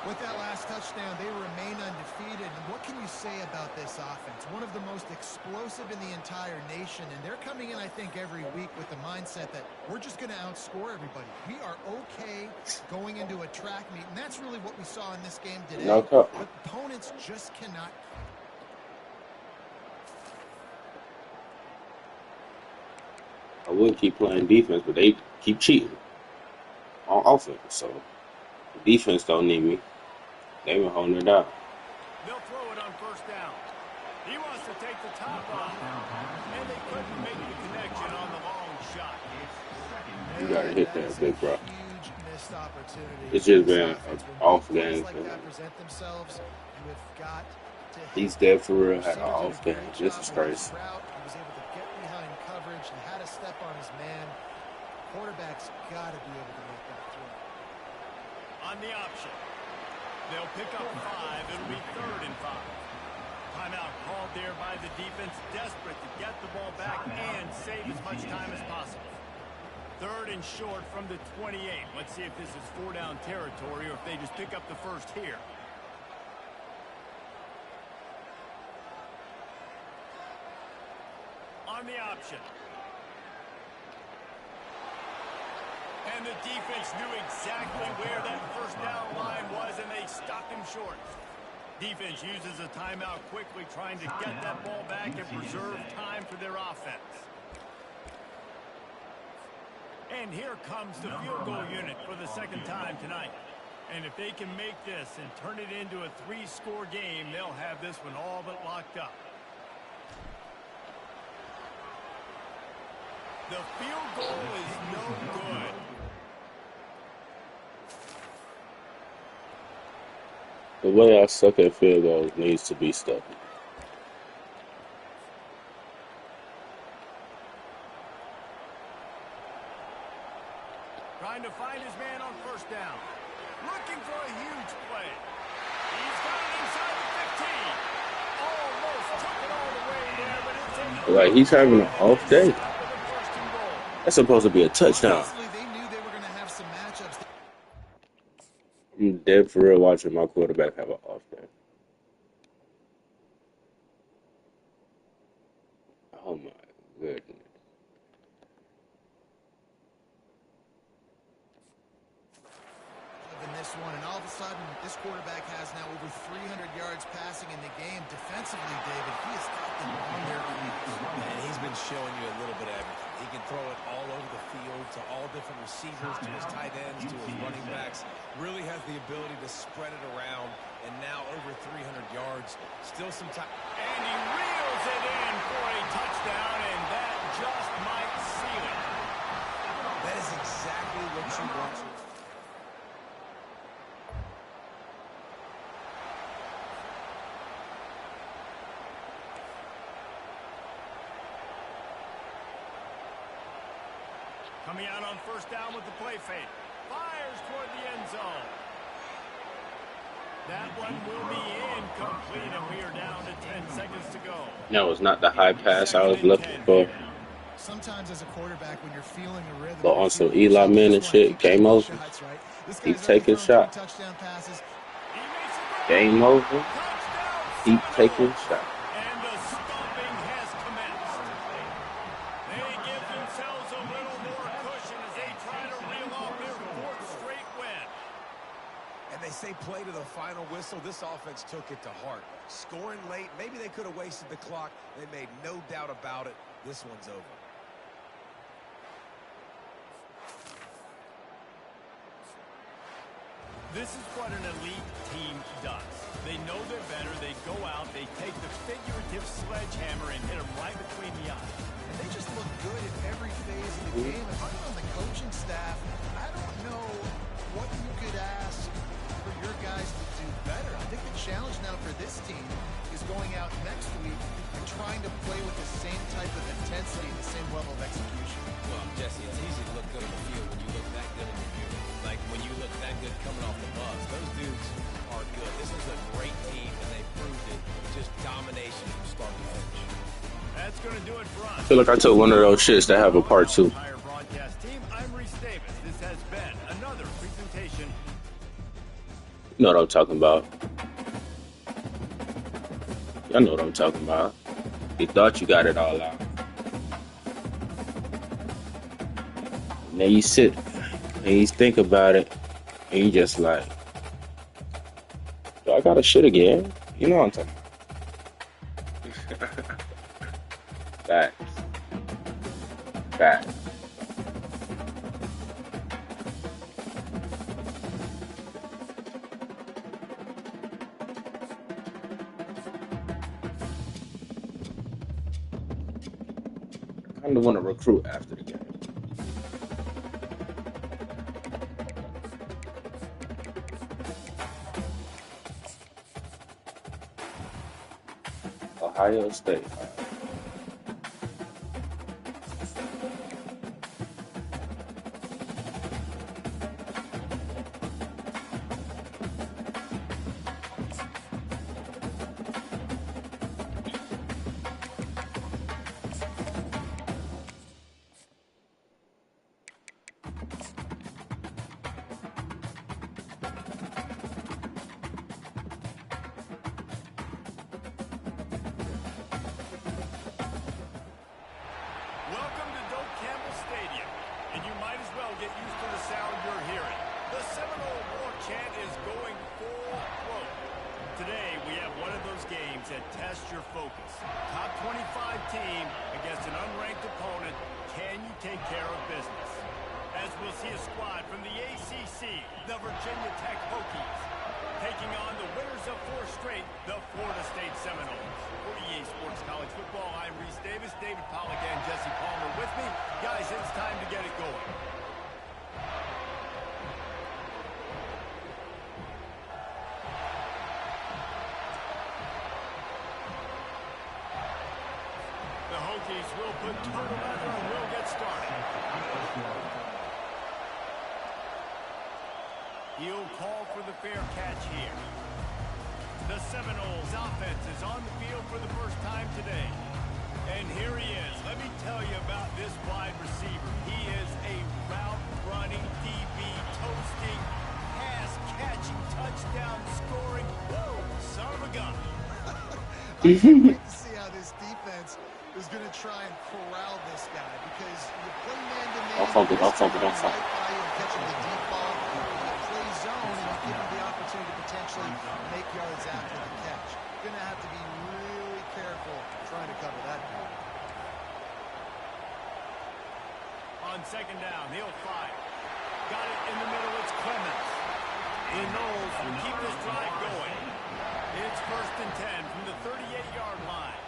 With that last touchdown, they remain undefeated. And what can you say about this offense? One of the most explosive in the entire nation. And they're coming in, I think, every week with the mindset that we're just going to outscore everybody. We are okay going into a track meet. And that's really what we saw in this game today. No cup. But opponents just cannot. I would keep playing defense, but they keep cheating on offense. So the defense don't need me. They been holding it down. They'll throw it on first down. He wants to take the top off. And they couldn't make the connection on the long shot. You gotta hit that, big bro. Huge missed opportunity. It's just This been offense, an when off big plays game. like that present themselves, you have got to hit. He's dead for real. Had an Receiver did off a game. great This job is with his crazy. route. He was able to get behind coverage and had a step on his man. Quarterback's got to be able to make that throw. On the option. They'll pick up 5. It'll be 3rd and 5. Timeout called there by the defense, desperate to get the ball back and save as much time as possible. 3rd and short from the 28. Let's see if this is 4-down territory or if they just pick up the first here. On the option. And the defense knew exactly where that first down line was, and they stopped him short. Defense uses a timeout quickly, trying to get that ball back and preserve time for their offense. And here comes the field goal unit for the second time tonight. And if they can make this and turn it into a 3-score game, they'll have this one all but locked up. The field goal is no good. The way I suck at field goals needs to be stopped. Trying to find his man on first down. Looking for a huge play. He's got it inside the 15. Almost took it all the way there, but it's a Like he's having an off day. stop with a 1st and goal. That's supposed to be a touchdown. Obviously, they knew they were going to have some matchups. I'm dead for real watching my quarterback have an off day. Oh my goodness. In this one, and all of a sudden, this quarterback has now over 300 yards passing in the game. Defensively, David, he has got them on their feet. And he's been showing you a little bit of everything. He can throw it all over the field to all different receivers, to his tight ends, to his running backs. Really has the ability to spread it around, and now over 300 yards. Still some time. And he reels it in for a touchdown, and that just might seal it. That is exactly what you want to. Coming out on first down with the play fake. Fires toward the end zone. That one will be incomplete, and we are down to 10 seconds to go. That was not the high pass I was looking for. Sometimes as a quarterback, when you're feeling a rhythm, But also Eli Manning shit, game over. Keep taking shots. Game over. Keep taking shots. And the stomping has commenced. They give themselves a little more cushion as they try to reel off their fourth straight win. And they say play to the final whistle. This offense took it to heart. Scoring late, maybe they could have wasted the clock. They made no doubt about it. This one's over. This is what an elite team does. They know they're better. They go out, they take the figurative sledgehammer and hit them right between the eyes. And they just look good in every phase of the game. If I'm on the coaching staff, I don't know what you could ask for your guys to do better. I think the challenge now for this team is going out next week and trying to play with the same type of intensity, the same level of execution. Well, Jesse, it's easy to look good on the field when you look that good in the field. Like when you look that good coming off the bus. Those dudes are good. This is a great team, and they proved it. Just domination from start to finish. That's going to do it for us. I feel like I took one of those shits that have a part 2. Broadcast team, I'm Reese Davis. This has been another presentation. You know what I'm talking about. Y'all know what I'm talking about. You thought you got it all out. And then you sit and you think about it, and you just like, "Yo, I got a shit again." You know what I'm talking about. Facts. Facts. I kind of want to recruit after the game. Ohio State. Welcome to Doak Campbell Stadium, and you might as well get used to the sound you're hearing. The Seminole War chant is going full throat. Today, we have one of those games that test your focus. Top 25 team against an unranked opponent. Can you take care of business? As we'll see a squad from the ACC, the Virginia Tech Hokies, taking on the winners of 4 straight, the Florida State Seminoles. For EA Sports College Football, I'm Reese Davis, David Pollack, and Jesse Palmer with me. Guys, it's time to get it going. The Hokies will put toe to leather and we'll get started. He'll call for the fair catch here. The Seminoles offense is on the field for the first time today. And here he is. Let me tell you about this wide receiver. He is a route-running, DB, toasting, pass-catching, touchdown-scoring, son of a gun. I can't wait to see how this defense is going to try and corral this guy, because you play man-to-man, Don't fumble, don't fumble, don't right fumble. by you and catching the deep ball. You play zone and you give second down. He'll fire. Got it in the middle. It's Clemens. The Knowles will keep this drive going. It's 1st and 10 from the 38-yard line.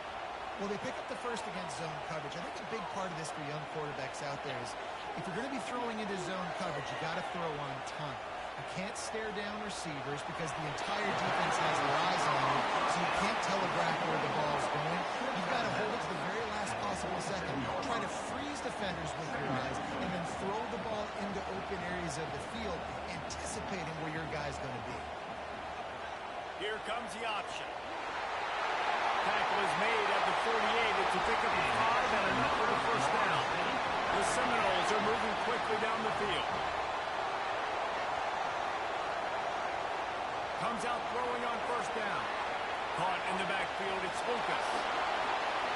Well, they pick up the first against zone coverage. I think a big part of this for young quarterbacks out there is if you're going to be throwing into zone coverage, you got to throw on time. You can't stare down receivers because the entire defense has their eyes on you, so you can't telegraph where the ball's going. You've got to hold it to the very last possible second. Try to freeze defenders with your eyes and then throw the ball into open areas of the field, anticipating where your guy's going to be. Here comes the option. Tackle is made at the 48. It's a pick up of 5 and enough for the first down. The Seminoles are moving quickly down the field. Comes out throwing on first down. Caught in the backfield, it's Lucas.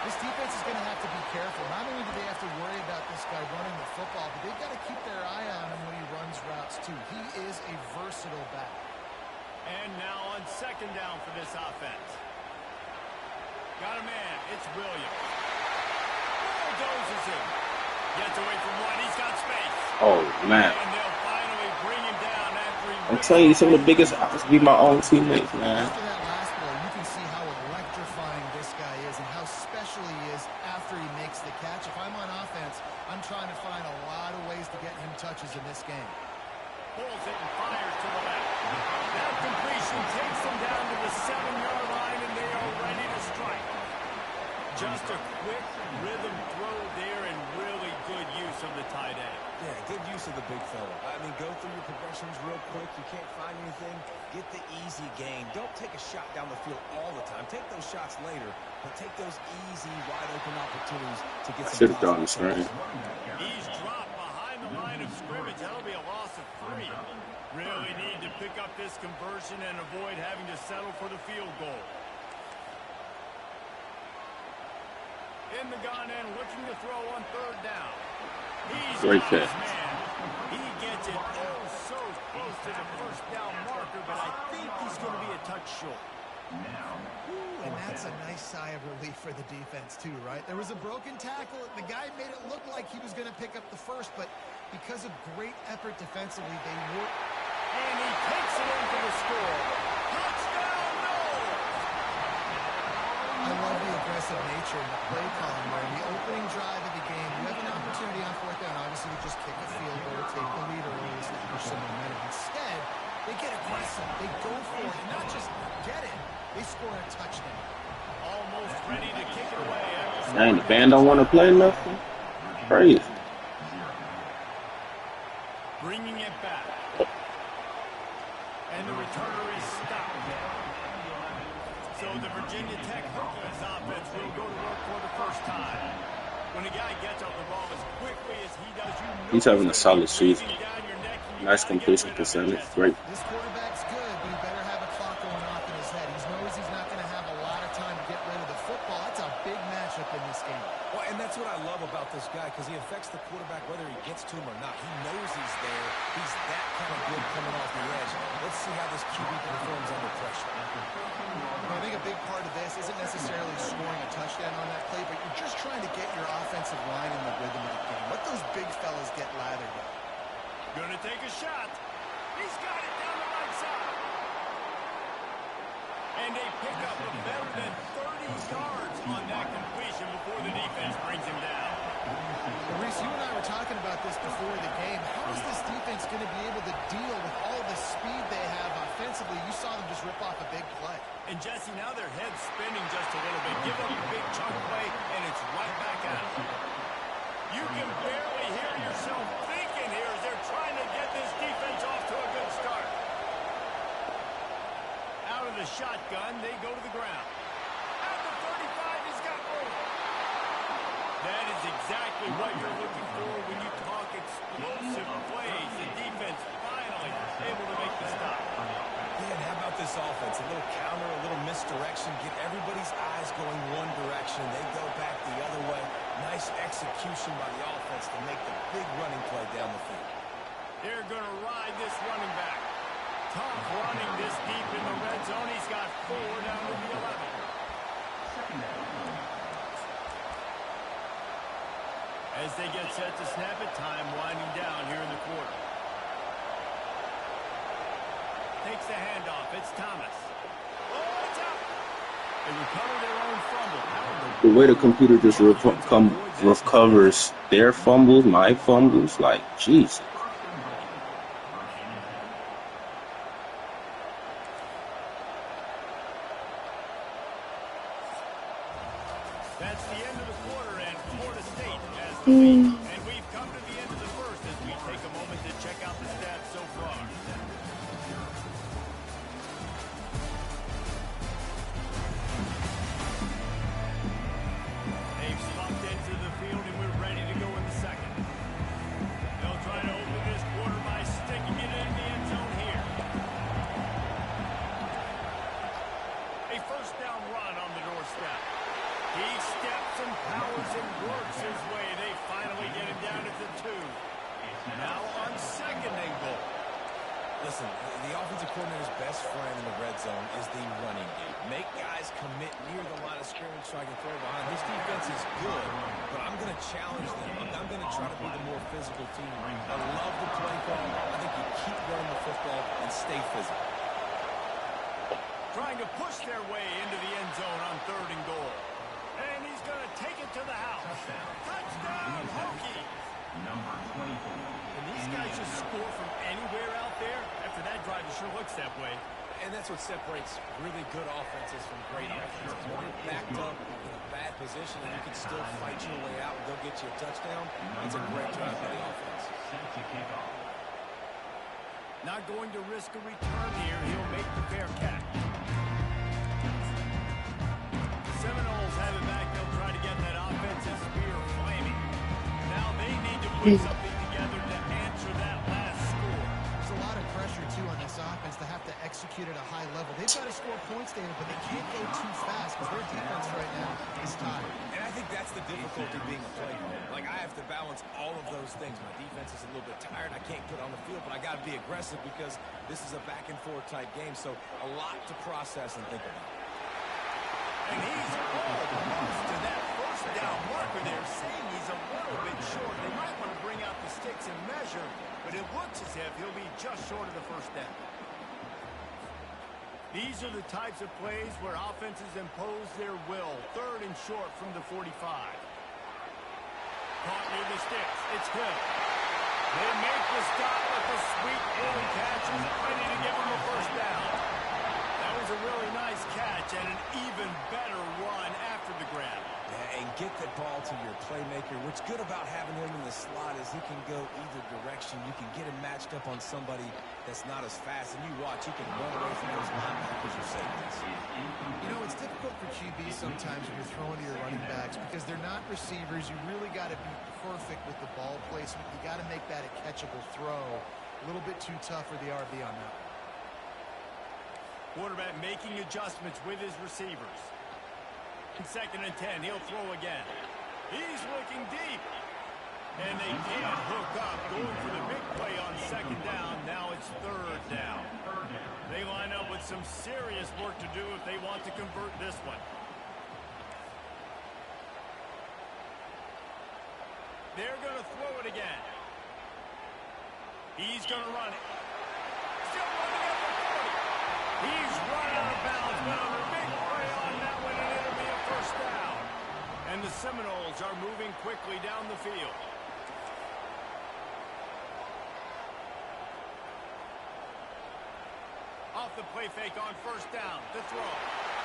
This defense is going to have to be careful. Not only do they have to worry about this guy running the football, but they've got to keep their eye on him when he runs routes too. He is a versatile back. And now on second down for this offense. Got a man. It's Williams. Bulldozes him. Gets away from one. He's got space. Oh, man. And they'll finally bring him down after he... I'm telling you, some of the biggest odds be my own teammates, man. After that last play, you can see how electrifying this guy is and how special he is after he makes the catch. If I'm on offense, I'm trying to find a lot of ways to get him touches in this game. Pulls it and fires to the left. That completion takes them down to the 7-yard line, and they are ready to strike. Just a quick rhythm throw there and really good use of the tight end. Yeah, good use of the big fella. I mean, go through your progressions real quick. You can't find anything. Get the easy gain. Don't take a shot down the field all the time. Take those shots later, but take those easy, wide-open opportunities to get some Should have done, He's dropped behind the line of scrimmage. That'll be a loss of 3. Really need to pick up this conversion and avoid having to settle for the field goal. In the gun and looking to throw on third down. He's Great got his catch. man. He gets it so close to the first down marker, but I think he's going to be a touch short. And that's a nice sigh of relief for the defense too, right? There was a broken tackle. The guy made it look like he was going to pick up the first, but because of great effort defensively, they were... And he takes it in for the score. Touchdown, no! I love the aggressive nature and the play calling where in the opening drive of the game, you have an opportunity on fourth down. Obviously, you just kick a field goal, take the lead early, establish some momentum. Instead, they get aggressive. They go for it. And not just get it, they score a touchdown. Almost ready to kick it away. Dang, the band don't want to play nothing. Crazy. Bringing it back. And the returner is stopped. So the Virginia Tech Hokies offense will go to work for the first time. When a guy gets off the ball as quickly as he does, you know He's having a solid season. down your neck, and you Nice gotta get completion rid of it. percentage. Great. This quarterback's good, but he better have a clock going off in his head. He knows he's not going to have a lot of time to get rid of the football. That's a big matchup in this game. Well, and that's what I love about this guy, because he affects the quarterback whether he gets to him or not. He knows he's there. He's that kind of good coming off the edge. Let's see how this QB performs under pressure. I think a big part of this isn't necessarily scoring a touchdown on that play, but you're just trying to get your offensive line in the rhythm of the game. Let those big fellas get lathered up. Gonna take a shot. He's got it down the right side. And they pick up a better than 30 yards on that completion before the defense brings him down. Reese, you and I were talking about this before the game. How is this defense going to be able to deal with all the speed they have offensively? You saw them just rip off a big play. And Jesse, now their head's spinning just a little bit. Give up a big chunk play, and it's right back out. You can barely hear yourself thinking here as they're trying to get this defense off to a good start. Out of the shotgun, they go to the ground. At the 35, he's got room. That is exactly what you're looking for when you talk explosive plays. The defense finally able to make the stop. Man, how about this offense? A little counter, a little misdirection. Get everybody's eyes going one direction. They go back the other way. Nice execution by the offense to make the big running play down the field. They're going to ride this running back. Tough running this deep in the red zone. He's got 4 down to the 11. As they get set to snap it, time winding down here in the quarter. Takes the handoff. It's Thomas. Oh, it's out. They recover their own fumble. The way the computer just recovers their fumbles, my fumbles, like, jeez. That's the end of the quarter, and Florida State has the lead. And we've come to the end of the first as we take a moment to check out the stats so far. They've slumped into the field, and we're ready to go in the second. They'll try to open this quarter by sticking it in the end zone here. A first down run on the doorstep. He steps and powers and works his way. They finally get him down at the 2. Now on second and goal. Listen, the offensive coordinator's best friend in the red zone is the running game. Make guys commit near the line of scrimmage so I can throw behind. This defense is good, but I'm going to challenge them. I'm going to try to be the more physical team. I love the play call. I think you keep running the football and stay physical. Trying to push their way into the end zone on third and goal. And he's going to take it to the house. Touchdown, Hokie. And these guys just score from anywhere out there. After that drive, it sure looks that way. And that's what separates really good offenses from great offenses. When you're backed up in a bad position and you can still fight your way out and go get you a touchdown, it's a great drive by the offense. Not going to risk a return here. He'll make the fair catch. Seminoles have it back. They'll try to get that offensive spear flaming. Now they need to put something together to answer that last score. There's a lot of pressure, too, on this offense to have to execute at a high level. They've got to score points, David, but they can't go too fast because their defense right now is tired. And I think that's the difficulty being a play caller. Like, I have to balance all of those things. My defense is a little bit tired. I can't put on the field, but I got to be aggressive because this is a back-and-forth type game. So a lot to process and think about. And he's almost to that first down marker there, saying he's a little bit short. They might want to bring out the sticks and measure, but it looks as if he'll be just short of the first down. These are the types of plays where offenses impose their will. Third and short from the 45. Caught near the sticks. It's Hill. They make the stop with the sweet early catch and ready to give him a first down. That was a really nice catch and an even better run after the grab. Yeah, and get the ball to your playmaker. What's good about having him in the slot is he can go either direction. You can get him matched up on somebody that's not as fast, and you watch, he can run away from those linebackers or safeties. You know, it's difficult for QBs sometimes when you're throwing to your running backs because they're not receivers. You really got to be perfect with the ball placement. You got to make that a catchable throw. A little bit too tough for the RB on that. Quarterback making adjustments with his receivers. Second and 10, he'll throw again. He's looking deep. And they can't hook up. Going for the big play on second down. Now it's third down. They line up with some serious work to do if they want to convert this one. They're going to throw it again. He's going to run it. Still running at the 40. He's run out of bounds, but on a big play on that one, and it'll be a first down. And the Seminoles are moving quickly down the field. Off the play fake on first down. The throw.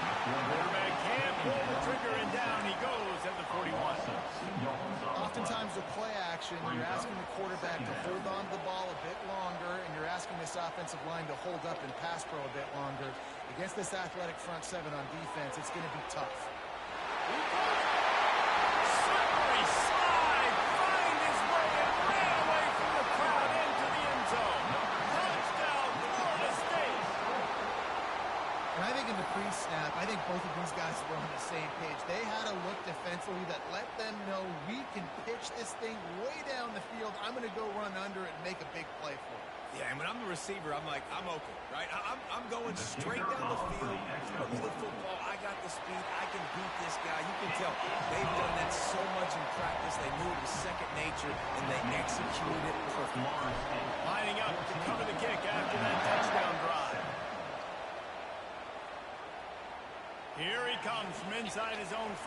Quarterback can't pull the trigger, and down he goes at the 41. Oftentimes with play action, you're asking the quarterback to hold on to the ball a bit longer, and you're asking this offensive line to hold up and pass pro a bit longer. Against this athletic front seven on defense, it's going to be tough. Slippery slide, find his way and ran away from the crowd into the end zone. Touchdown, Florida State. And I think in the pre-snap, I think both of these guys were on the same page. They had a look defensively that let them know we can pitch this thing way down the field. I'm going to go run under it and make a big play for it. Yeah, and when I'm the receiver, I'm like, I'm open, right? I'm going straight down the field. Throw me the football. I got the speed. I can beat this guy. You can tell they've done that so much in practice. They knew it was second nature, and they executed it perfectly. Lining up to cover the kick after that touchdown drive. Here he comes from inside his own 5.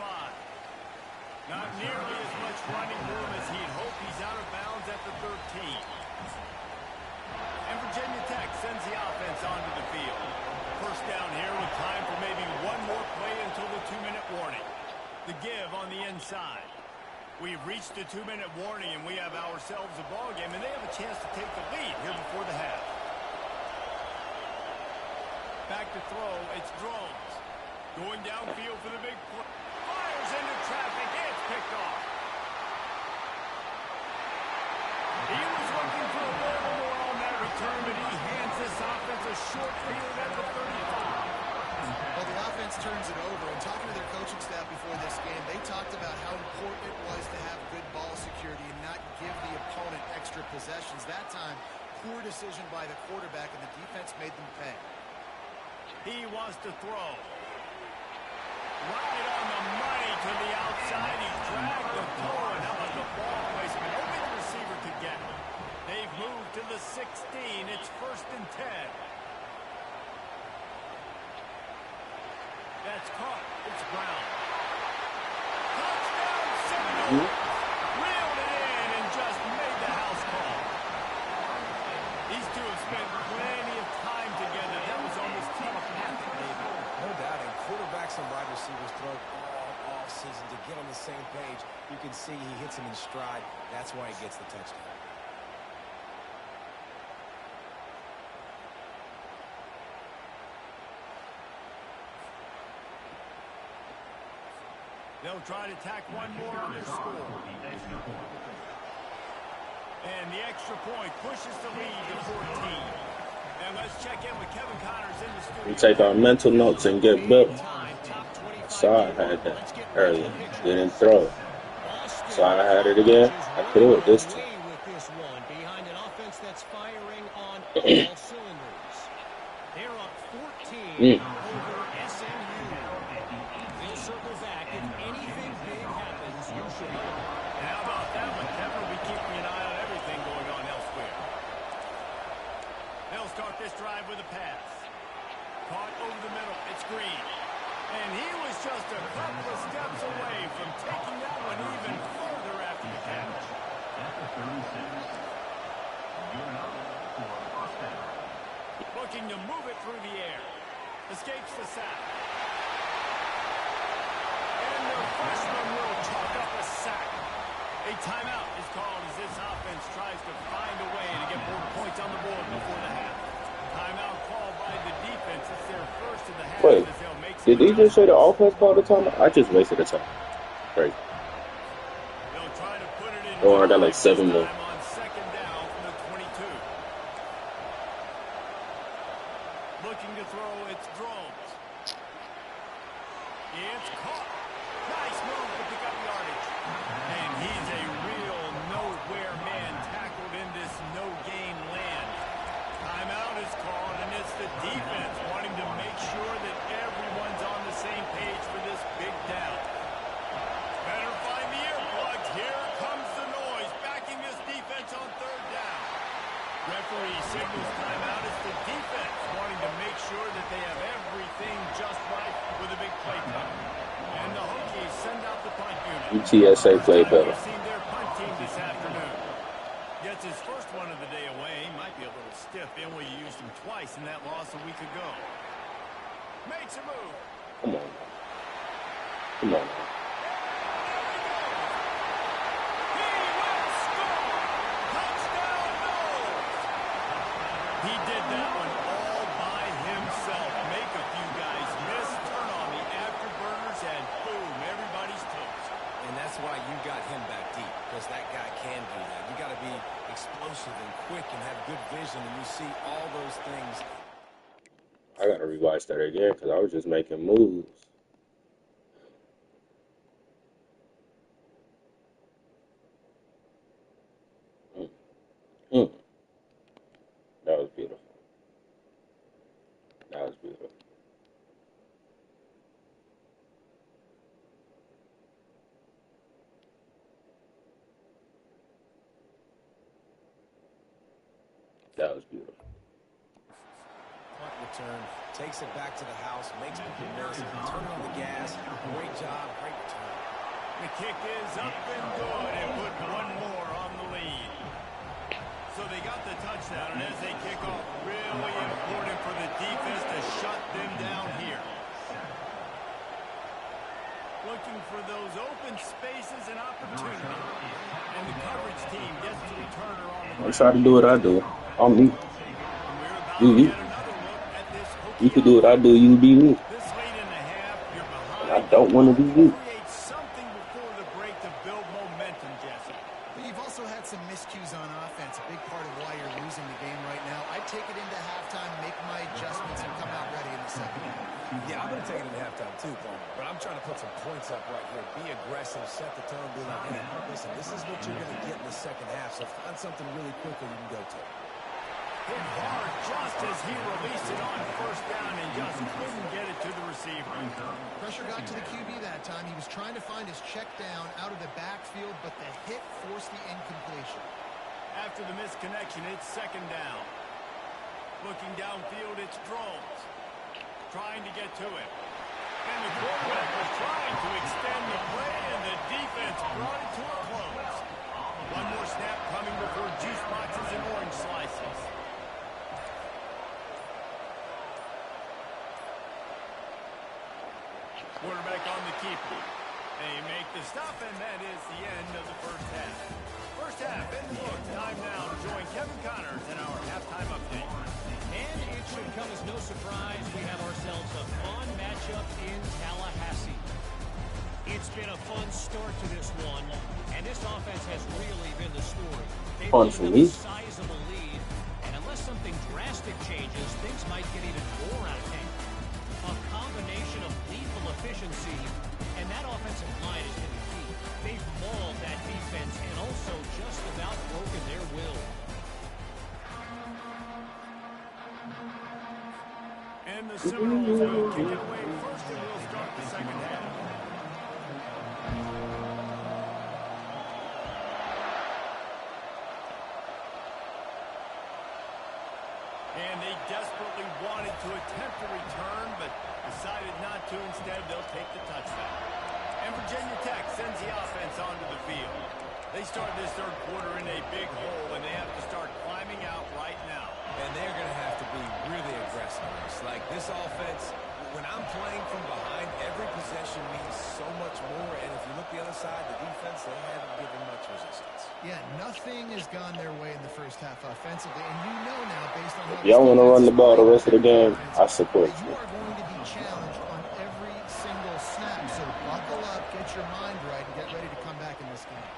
Not nearly as much running room as he'd hoped. He's out of bounds at the 13. And Virginia Tech sends the offense onto the field. First down here with time for maybe one more play until the 2-minute warning. The give on the inside. We've reached the 2-minute warning, and we have ourselves a ball game, and they have a chance to take the lead here before the half. Back to throw, it's Drones. Going downfield for the big play. Fires into traffic, it's picked off. He was looking for a little more on that return, but he hands this offense a short field at the 35. Well, the offense turns it over, and talking to their coaching staff before this game, they talked about how important it was to have good ball security and not give the opponent extra possessions. That time, poor decision by the quarterback, and the defense made them pay. He wants to throw. Right on the money to the outside. He dragged the throw, and how about the ball placement? Only the receiver could get it. They've moved to the 16. It's 1st and 10. That's caught. It's Brown. Touchdown, Seminole. Reeled it in and just made the house call. These two have spent plenty of time together. That was almost telepathic, David. No doubt, and quarterbacks and wide receivers throw all off-season to get on the same page. You can see he hits him in stride. That's why he gets the touchdown. They'll try to tack one more on their score. And the extra point pushes the lead to 14. And let's check in with Kevin Connors in the studio. We take our mental notes and get built. So I had that earlier. Didn't throw. So I had it again. I threw it this time. Behind an offense that's firing on all cylinders. They're up 14 over SMU. They'll circle back. If anything big happens, you should know. And how about that one? Kevin will be keeping an eye on everything going on elsewhere. They'll start this drive with a pass. Caught over the middle. It's Green. And he was just a couple of steps away from taking that one even further after the catch. Looking to move it through the air. Escapes the sack. And the freshman will chalk up a sack. A timeout is called as this offense tries to find a way to get more points on the board before the half. Timeout called by the defense. It's their first of the half. Wait, did he just say the offense called the timeout? I just wasted the time. Crazy. They'll try to put it in. Oh, I got like 7 more. On second down from the 22. Looking to throw, it's Drones. It's caught. Nice move to pick up yardage. And he's a real nowhere man tackled in this no-gain land. Timeout is called, and it's the defense wanting to make sure that everyone's on the same page for this big down. Better find the earplugs. Here comes the noise, backing this defense on third down. Referee signals timeout. It's the defense wanting to make sure that they have everything just right with a big play coming. And the Hokies send out the punt unit. UTSA play better. We've seen their punt team this afternoon. Gets his first one of the day away. He might be a little stiff. Inway used him twice in that loss a week ago. Makes a move. Come on. Come on. He will score. Touchdown, Noles. He did that one all by himself. Make a few guys miss, turn on the afterburners, and boom, everybody's toast. And that's why you got him back deep, because that guy can do that. You got to be explosive and quick and have good vision, and you see all those things. I gotta rewatch that again because I was just making moves. Mm. was beautiful. That was beautiful. Punt return, takes it back to the house, makes people miss, turn on the gas. Great job, great return. The kick is up and good and put one more on the lead. So they got the touchdown, and as they kick off, really important for the defense to shut them down here. Looking for those open spaces and opportunity. And the coverage team gets the returner on the I try to do what I do. On me. You can do what I do, you can be me. This late in the half, you're behind. And I don't want to be you. Create something before the break to build momentum, Jesse. But you've also had some miscues on offense, a big part of why you're losing the game right now. I'd take it into halftime, make my adjustments, and come out ready in the second half. Yeah, I'm going to take it into halftime too, Paul. But I'm trying to put some points up right here. Be aggressive, set the tone, be like, hey, listen, this is what you're going to get in the second half, so find something really quickly you can go to. Hit hard just as he released it on first down and just couldn't get it to the receiver. Pressure got to the QB that time. He was trying to find his check down out of the backfield, but the hit forced the incompletion. After the misconnection, it's second down. Looking downfield, it's Drones. Trying to get to it. And the quarterback was trying to extend the play, and the defense brought it to a close. One more snap coming before juice boxes and orange slices. Quarterback on the keeper. They make the stop, and that is the end of the first half. First half in the books. Time now to join Kevin Connors in our halftime update. And it should come as no surprise, we have ourselves a fun matchup in Tallahassee. It's been a fun start to this one, and this offense has really been the story. They've Fun for me. a sizable lead, and unless something drastic changes, things might get even more out of hand. A combination of lethal efficiency, and that offensive line has been the key. They've mauled that defense and also just about broken their will. And the Seminoles will kick it away first, and we'll start the second half. And they desperately wanted to attempt a return, but decided not to. Instead, they'll take the touchdown. And Virginia Tech sends the offense onto the field. They start this third quarter in a big hole, and they have to start climbing out right now. And they're going to have to be really aggressive. Like this offense, when I'm playing from behind, every possession means so much more. And if you look the other side, the defense, they haven't given much resistance. Yeah, nothing has gone their way in the first half offensively. And you know now, based on how If y'all want to run the ball the rest of the game, I support you you. are going to be challenged on every single snap. So buckle up, get your mind right, and get ready to come back in this game.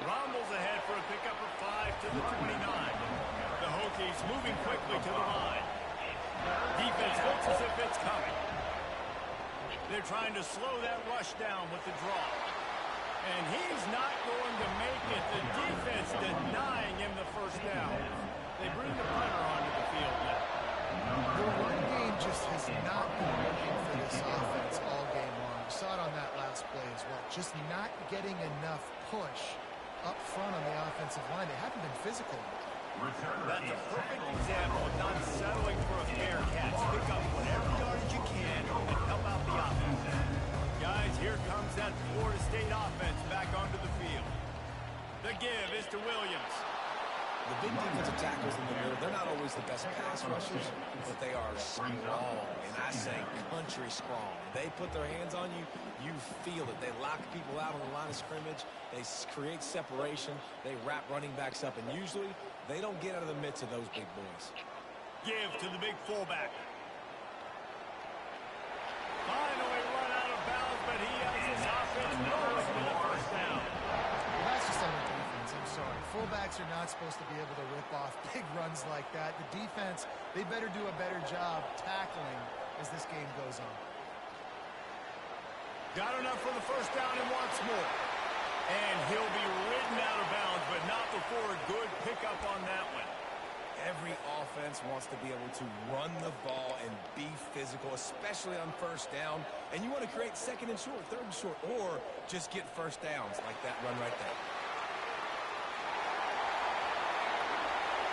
Rommel's ahead for a pickup of 5 to the 29. The Hokies moving quickly to the line. Defense looks as if it's coming. They're trying to slow that rush down with the draw. And he's not going to make it. The defense denying him the first down. They bring the punter onto the field now. The run game just has not been working for this offense all game long. We saw it on that last play as well. Just not getting enough push up front on the offensive line. They haven't been physical enough. That's a perfect example of not settling for a fair catch. Pick up whatever yardage you can and help out the offense. Guys, here comes that Florida State offense back onto the field. The give is to Williams. The big defensive tackles in the middle, they're not always the best pass rushers, but they are strong, and I say country strong. They put their hands on you, you feel it. They lock people out on the line of scrimmage. They create separation. They wrap running backs up, and usually they don't get out of the midst of those big boys. Give to the big fullback. Finally run out of bounds, but he has his offense rolling for the first down. Well, that's just on the defense. I'm sorry. Fullbacks are not supposed to be able to rip off big runs like that. The defense, they better do a better job tackling as this game goes on. Got enough for the first down and wants more. And he'll be ridden out of bounds, but not before a good pickup on that one. Every offense wants to be able to run the ball and be physical, especially on first down. And you want to create second and short, third and short, or just get first downs like that run right there.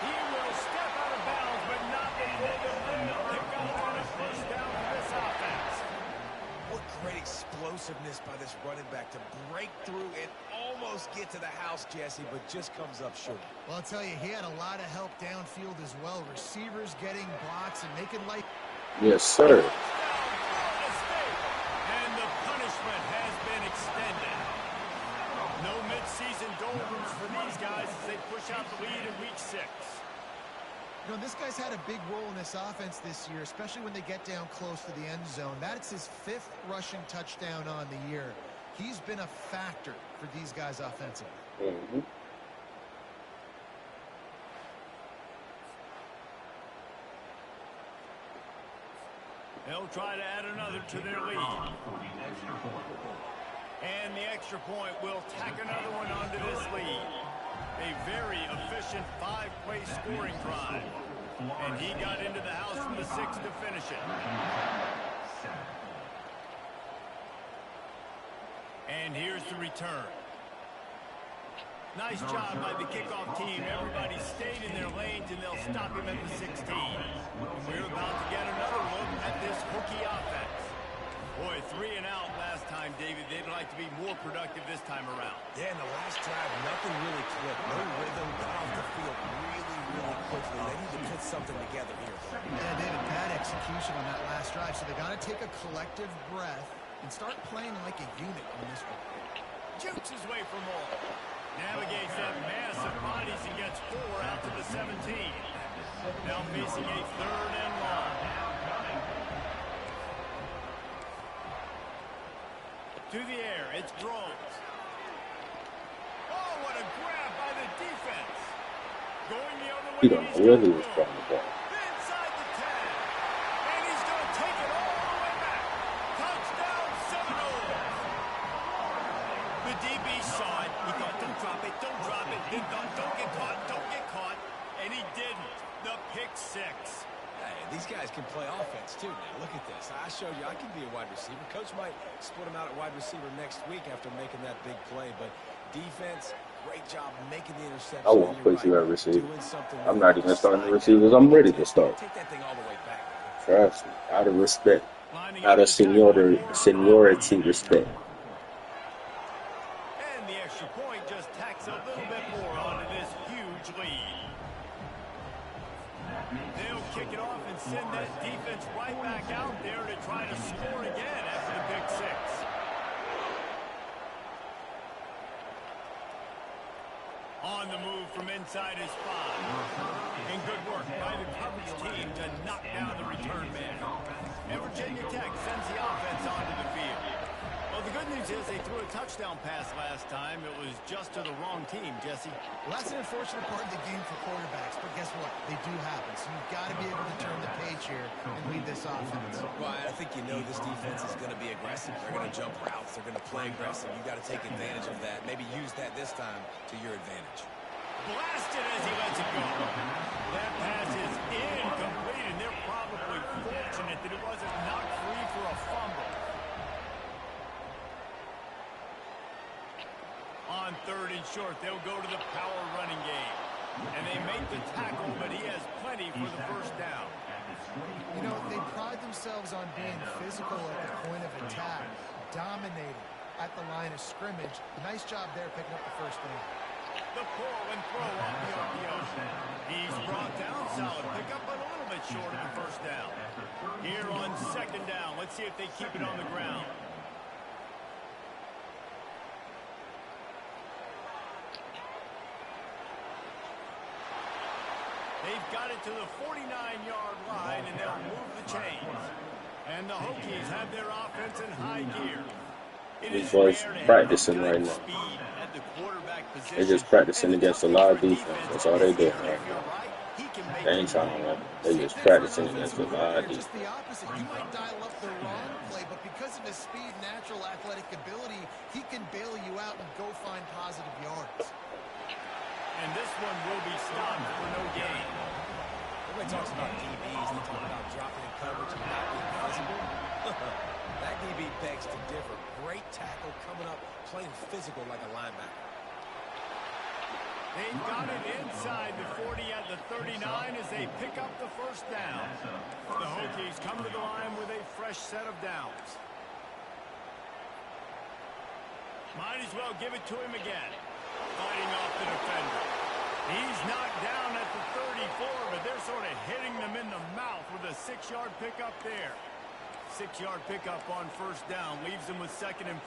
He will step out of bounds, but not before the they've got to win a first down for this offense. What great explosiveness by this running back to break through and almost get to the house, Jesse, but just comes up short. Well, I'll tell you, he had a lot of help downfield as well. Receivers getting blocks and making life. Yes, sir. And the punishment has been extended. No midseason doldrums for these guys as they push out the lead in week 6. You know, this guy's had a big role in this offense this year, especially when they get down close to the end zone. That's his 5th rushing touchdown on the year. He's been a factor for these guys offensively. Mm-hmm. They'll try to add another to their lead. And the extra point will tack another one onto this lead. A very efficient 5-play scoring drive. And he got into the house from the 6 to finish it. And here's the return. Nice job by the kickoff team. Everybody stayed in their lanes, and they'll stop him at the 16. And we're about to get another look at this Hokie offense. Boy, 3 and out last time, David. They'd like to be more productive this time around. Yeah, in the last drive, nothing really clicked. No rhythm, got off the field really quickly. They need to put something together here. Yeah, David, bad execution on that last drive, so they got to take a collective breath and start playing like a unit on this one. Jukes his way for more. Navigates that mass of bodies and gets 4 out to the 17. Now facing a 3rd and long. To the air, it's Groves. Oh, what a grab by the defense. Going the other way. He don't know where he was from the ball. Inside the 10. And he's going to take it all the way back. Touchdown, Seminoles. The DB saw it. He thought, don't drop it, don't drop it. He thought, don't get caught, don't get caught. And he didn't. The pick 6. Hey, these guys can play offense, too, now. Look at this. I showed you I can be a wide receiver. Coach might split him out at wide receiver next week after making that big play. But defense, great job making the interception. I won't put you at receiver. I'm not even starting the receivers. receivers. I'm ready to start. Take that thing all the way back. Trust me. Out of respect. Out of seniority respect. And the extra point just tacks a little bit more onto this huge lead. They'll kick it off and send that defense right back out there to try to score again after the pick 6. On the move from inside his 5. And good work by the coverage team to knock down the return man. And Virginia Tech sends the offense onto the field. Well, the good news is they threw a touchdown pass last time. It was just to the wrong team, Jesse. Well, that's an unfortunate part of the game for quarterbacks, but guess what? They do happen. So you've got to be able to turn the page here and lead this offense. Well, I think you know this defense is going to be aggressive. They're going to jump routes. They're going to play aggressive. You've got to take advantage of that. Maybe use that this time to your advantage. Blasted as he lets it go. That pass is incomplete, and they're probably fortunate that it wasn't knocked free for a fumble. On 3rd and short, they'll go to the power running game. And they make the tackle, but he has plenty for the first down. You know, they pride themselves on being physical at the point of attack, dominating at the line of scrimmage. Nice job there picking up the first down. The pull and throw off the RPO. He's brought down solid. Pick up but a little bit short of the first down. Here on 2nd down. Let's see if they keep it on the ground. They've got it to the 49-yard line, and they'll move the chains. And the Hokies have their offense in high gear. These boys practicing right now. They're just practicing against a lot of defense. That's all they're doing right now. They ain't trying to win. They're just practicing against a lot of defense. Just the opposite. You might dial up the wrong play, but because of his speed, natural athletic ability, he can bail you out and go find positive yards. And this one will be stopped for no gain. Everybody talks about DBs. They talk about dropping in coverage and not being physical. That DB begs to differ. Great tackle coming up, playing physical like a linebacker. They've got it inside the 40 at the 39 as they pick up the first down. The Hokies come to the line with a fresh set of downs. Might as well give it to him again. Fighting off the defender. He's knocked down at the 34, but they're sort of hitting them in the mouth with a 6-yard pickup there. 6-yard pickup on first down leaves them with 2nd and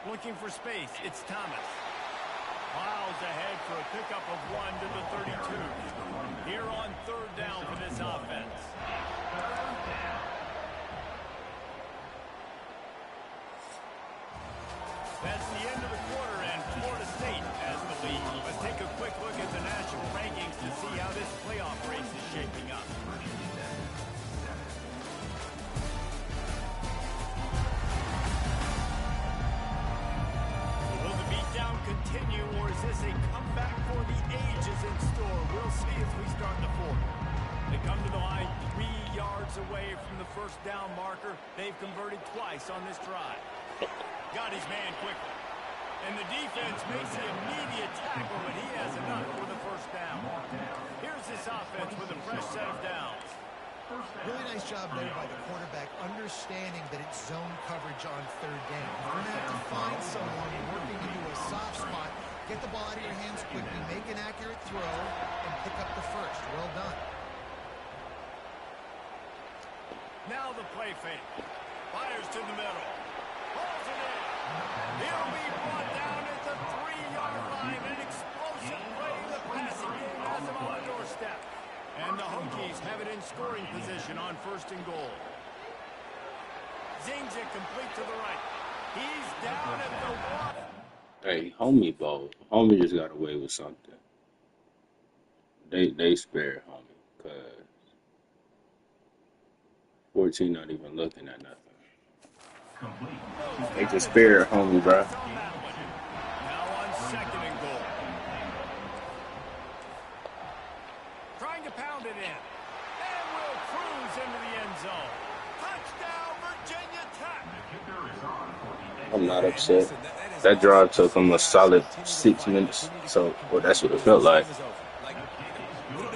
4. Looking for space, it's Thomas. Miles ahead for a pickup of 1 to the 32. Here on 3rd down for this offense. That's the end of the quarter, and Florida State has the lead. Let's take a quick look at the national rankings to see how this playoff race is shaping up. Continue, or is this a comeback for the ages in store? We'll see as we start the 4th. They come to the line 3 yards away from the first down marker. They've converted twice on this drive. Got his man quickly. And the defense makes the immediate tackle, but he has enough for the first down. Here's this offense with a fresh set of downs. Really nice job there by the quarterback, understanding that it's zone coverage on 3rd down. You're going to have to find someone working into a soft spot, get the ball out of your hands quickly, make an accurate throw, and pick up the first. Well done. Now the play fake. Fires to the middle. Pulls it in. He'll be brought down at the 3-yard line. An explosive play. The passing game has him on the doorstep. And the Hokies have it in scoring position on 1st and goal. Zings it complete to the right. He's down at the 1. Hey, homie ball. Homie just got away with something. They spared homie, cause 14 not even looking at nothing. They just spared homie, bro. Now on 2nd and goal. Trying to pound it in. And will cruise into the end zone. Touchdown, Virginia Tech. I'm not upset. That drive took them a solid 6 minutes. So, well, that's what it felt like.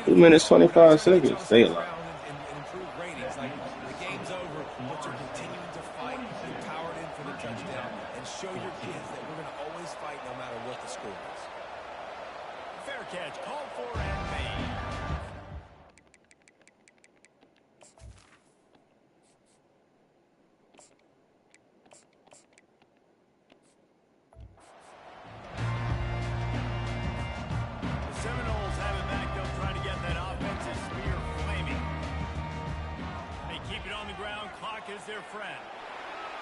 2 minutes, 25 seconds. They alive. The game's over, but you're continuing to fight. You powered in for the touchdown and show your kids that we're going to always fight no matter what the score is. Fair catch, called for and made. The Seminoles have it back up, trying to get that offensive spear flaming. They keep it on the ground. Clock is their friend.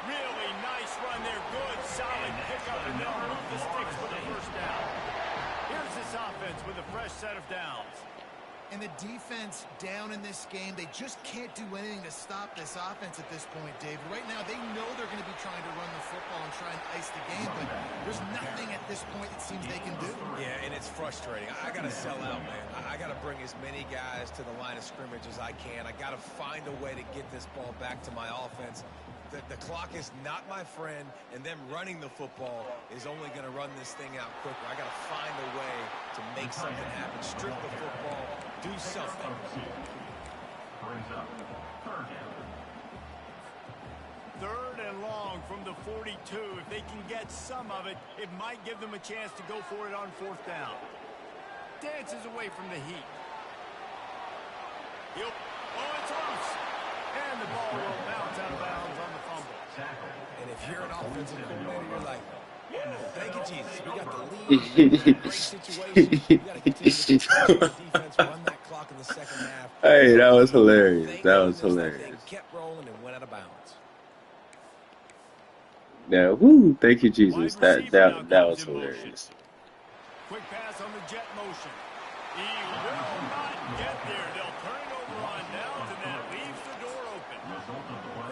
Really nice run there. Good, solid pickup, and they'll move the sticks for the first down. Here's this offense with a fresh set of downs. And the defense down in this game, they just can't do anything to stop this offense at this point, David. Right now, they know they're going to be trying to run the football and try and ice the game, but there's nothing at this point it seems they can do. Yeah, and it's frustrating. I got to sell out, man. I got to bring as many guys to the line of scrimmage as I can. I got to find a way to get this ball back to my offense. The clock is not my friend, and them running the football is only going to run this thing out quicker. I got to find a way to make something happen. Strip the football, do something. Third and long from the 42. If they can get some of it, it might give them a chance to go for it on 4th down. Dances away from the heat. Oh, it's loose. And the ball will bounce out of bounds on the fumble. And if you're an offensive coordinator, you're like, thank you, Jesus. We got the lead. Great situation. We got to continue to control the defense, run that clock in the second half. Hey, that was hilarious. That was hilarious. Kept rolling and went out of bounds. Yeah, woo, thank you, Jesus. That was hilarious. Quick pass on the jet motion. He will not get there. They'll turn it over on downs, and that leaves the door open.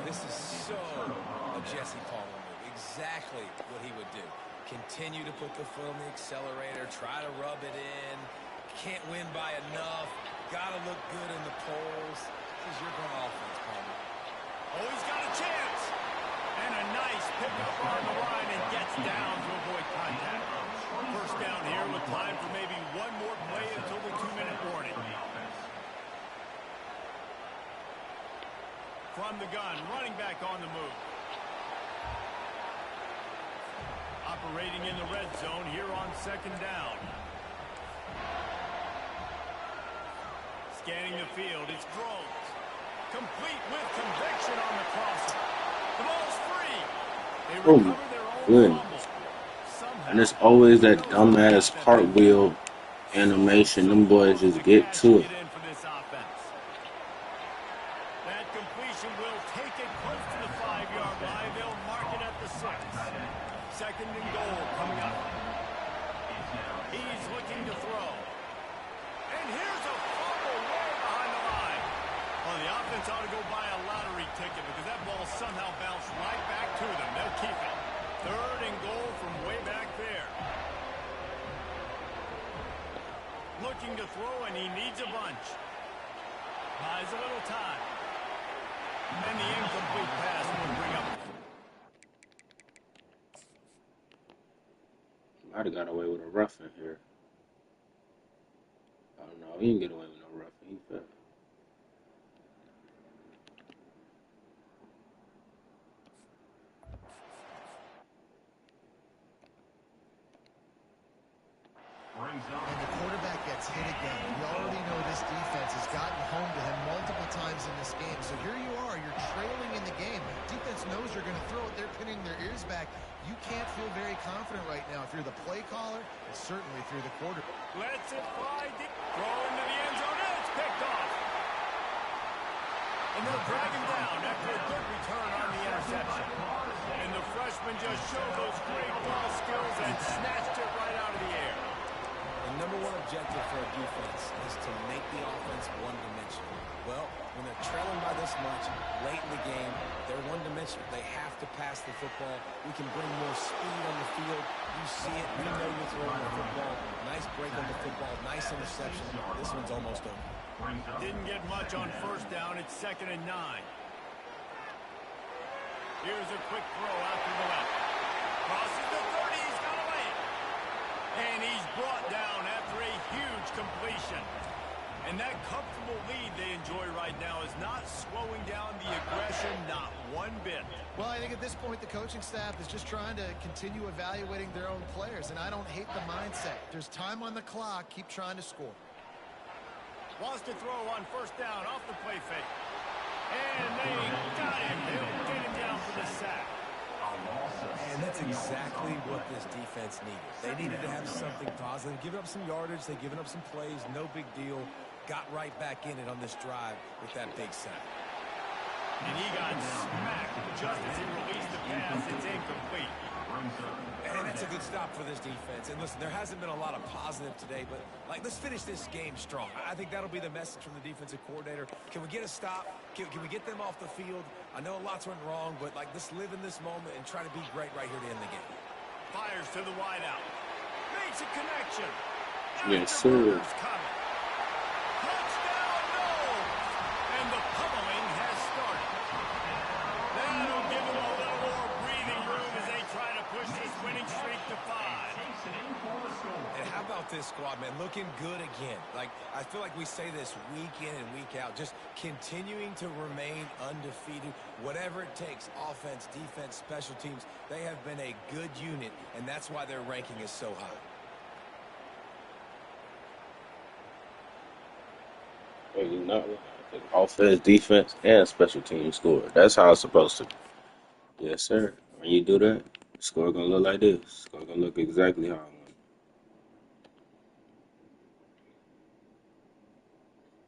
This is so a Jesse Palmer move. Exactly what he would do. Continue to put the foot on the accelerator, try to rub it in, can't win by enough. Got to look good in the polls. This is your great offense, Palmer. Oh, he's got a chance. And a nice pickup on the line and gets down to avoid contact. First down here with time for maybe one more play until the 2-minute warning. From the gun, running back on the move. Operating in the red zone here on second down. Scanning the field, it's throws. Complete with conviction on the crosser. The ball's free. They recover their own fumble. And it's always that dumbass cartwheel animation. Them boys just get to it. That completion will take it close to the 5-yard line. They'll mark it at the 6. Second and goal coming up. He's looking to throw. And here's a fumble way behind the line. Well, the offense ought to go buy a lottery ticket because that ball somehow bounced right back to them. They'll keep it. Third and goal from way back there. Looking to throw, and he needs a bunch. Buys a little time. And the incomplete pass will bring up. Might have got away with a roughing here. I don't know. He didn't get away with no roughing. He fell. And the quarterback gets hit again. We already know this defense has gotten home to him multiple times in this game. So here you are, you're trailing in the game. Defense knows you're going to throw it. They're pinning their ears back. You can't feel very confident right now if you're the play caller, and certainly if you're the quarterback. Lets it fly deep. Throw into the end zone, and it's picked off. And they'll drag him down after a good return on the interception. And the freshman just showed those great ball skills and snatched it right out of the air. The number one objective for a defense is to make the offense one-dimensional. Well, when they're trailing by this much, late in the game, they're one-dimensional. They have to pass the football. We can bring more speed on the field. You see it. We know you're throwing the football. Nice break on the football. Nice interception. This one's almost over. Didn't get much on first down. It's 2nd and 9. Here's a quick throw out to the left. Crosses the 30. He's got a lane. And he's brought down after a huge completion. And that comfortable lead they enjoy right now is not slowing down the aggression, not one bit. Well, I think at this point the coaching staff is just trying to continue evaluating their own players, and I don't hate the mindset. There's time on the clock. Keep trying to score. Wants to throw on first down off the play fake. And they got him. They'll get him down for the sack. And that's exactly what this defense needed. They needed to have something positive. Giving up some yardage. They've given up some plays. No big deal. Got right back in it on this drive with that big sack. And he got smacked just as he released the pass. It's incomplete. And that's a good stop for this defense. And listen, there hasn't been a lot of positive today, but let's finish this game strong. I think that'll be the message from the defensive coordinator. Can we get a stop? Can we get them off the field? I know lots went wrong, but let's live in this moment and try to be great right here to end the game. Fires to the wideout. Makes a connection. Yes, sir. Touchdown, no! And the pummeling has started. That'll give them a little more breathing room as they try to push this winning streak to 5. And how about this squad, man? Looking good again. I feel like we say this week in and week out, just continuing to remain undefeated, whatever it takes, offense, defense, special teams. They have been a good unit, and that's why their ranking is so high. Well, you know, offense, defense, and special team score. That's how it's supposed to be. Yes, sir. When you do that, the score gonna look like this. Score gonna look exactly how I want.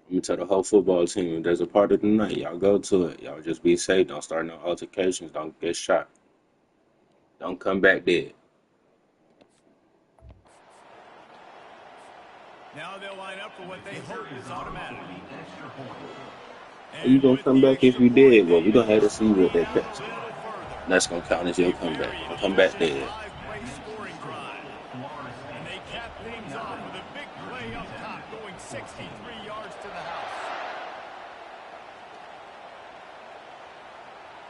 I'm gonna tell the whole football team, if there's a party tonight, y'all go to it. Y'all just be safe. Don't start no altercations. Don't get shot. Don't come back dead. Now they'll line up for what they hope is automatic. You gonna come back if you did? Well, we gonna have to see what they catch. That's gonna count as your comeback. Don't come back dead. And they cap things off with a big play up top.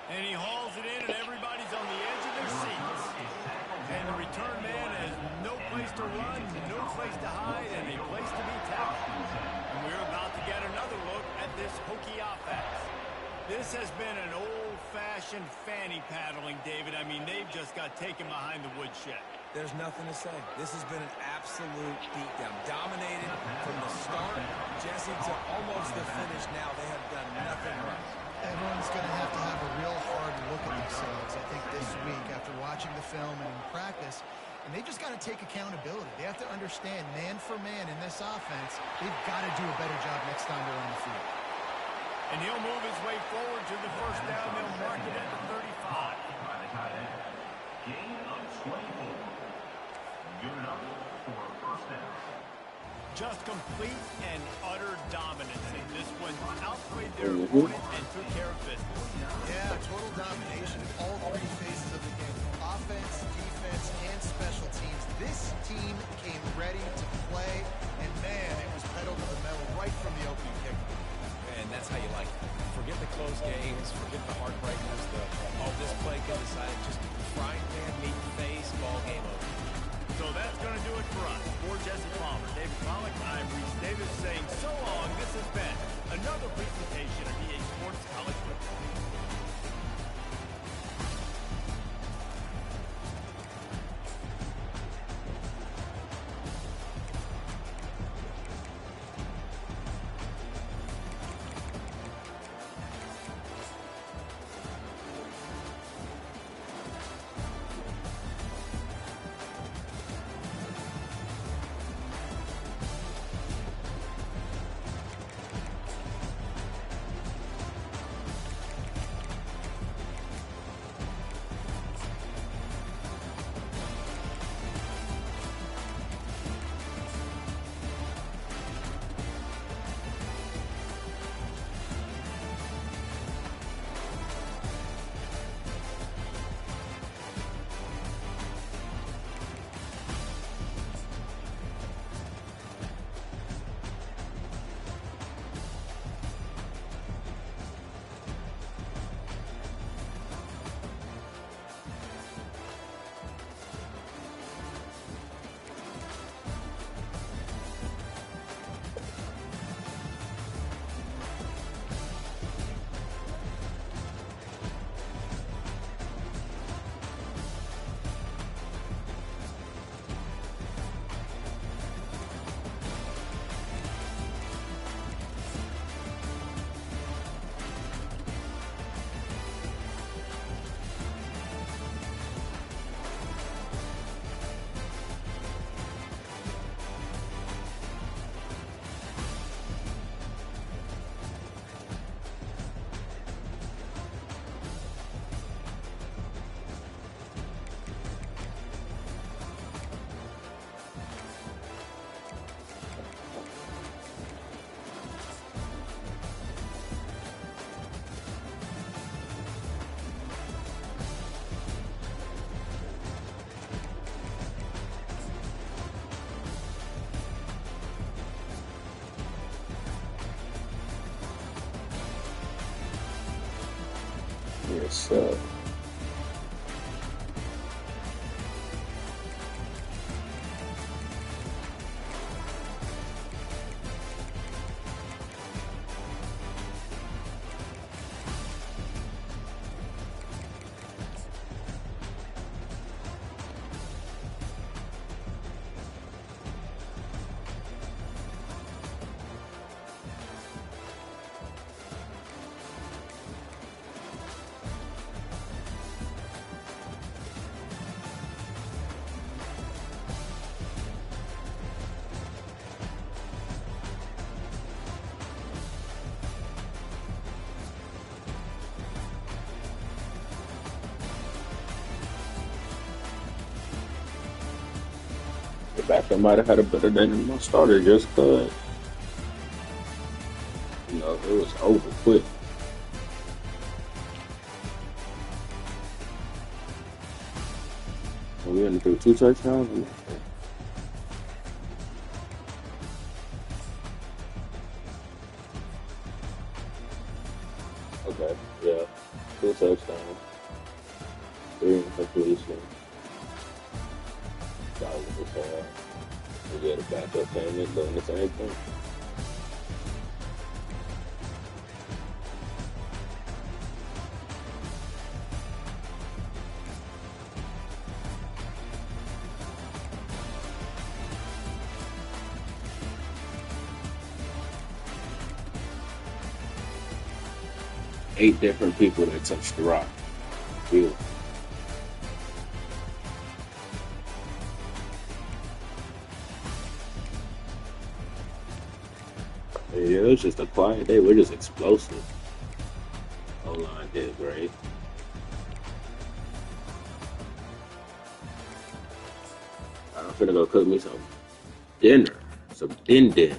And he hauls it in, and everybody's on the edge of their seats. And the return man has no place to run, no place to hide, and a place to be tackled. And we're about to get another look at this hokey offense. This has been an old-fashioned fanny paddling, David. I mean, they've just got taken behind the woodshed. There's nothing to say. This has been an absolute beatdown. Dominated from the start, Jesse, to almost the finish now. They have done nothing right. Everyone's going to have a real hard look at themselves, I think, this week after watching the film and in practice. And they just got to take accountability. They have to understand, man for man in this offense, they've got to do a better job next time they're on the field. And he'll move his way forward to the first down. They'll mark it at the 35. Gain of 24. Good enough for a first down. Just complete and utter dominance in this one. Outplayed their opponent and took care of business. Yeah, total domination in all three phases of the game. Offense, defense, and special teams. This team came ready to play, and man, it was pedal to the metal right from the opening kick. And that's how you like it. Forget the close games, forget the heartbreakers, this play can decide, just frying pan, meat, face, ball game over. So that's going to do it for us. For Jesse Palmer, David Pollack, I'm Reese Davis saying so long. This has been another presentation of EA Sports College Football. Yes, the backup might have had a better day than my starter just because, it was over quick. We had to do 2 touchdowns. Okay, yeah. 2 touchdowns, 3 incompletions. That was we get a backup came in doing the same thing. Eight different people that touched the rock. Beautiful. Yeah, it was just a quiet day. We're just explosive. O-line did great. I'm finna go cook me some dinner. Some din din.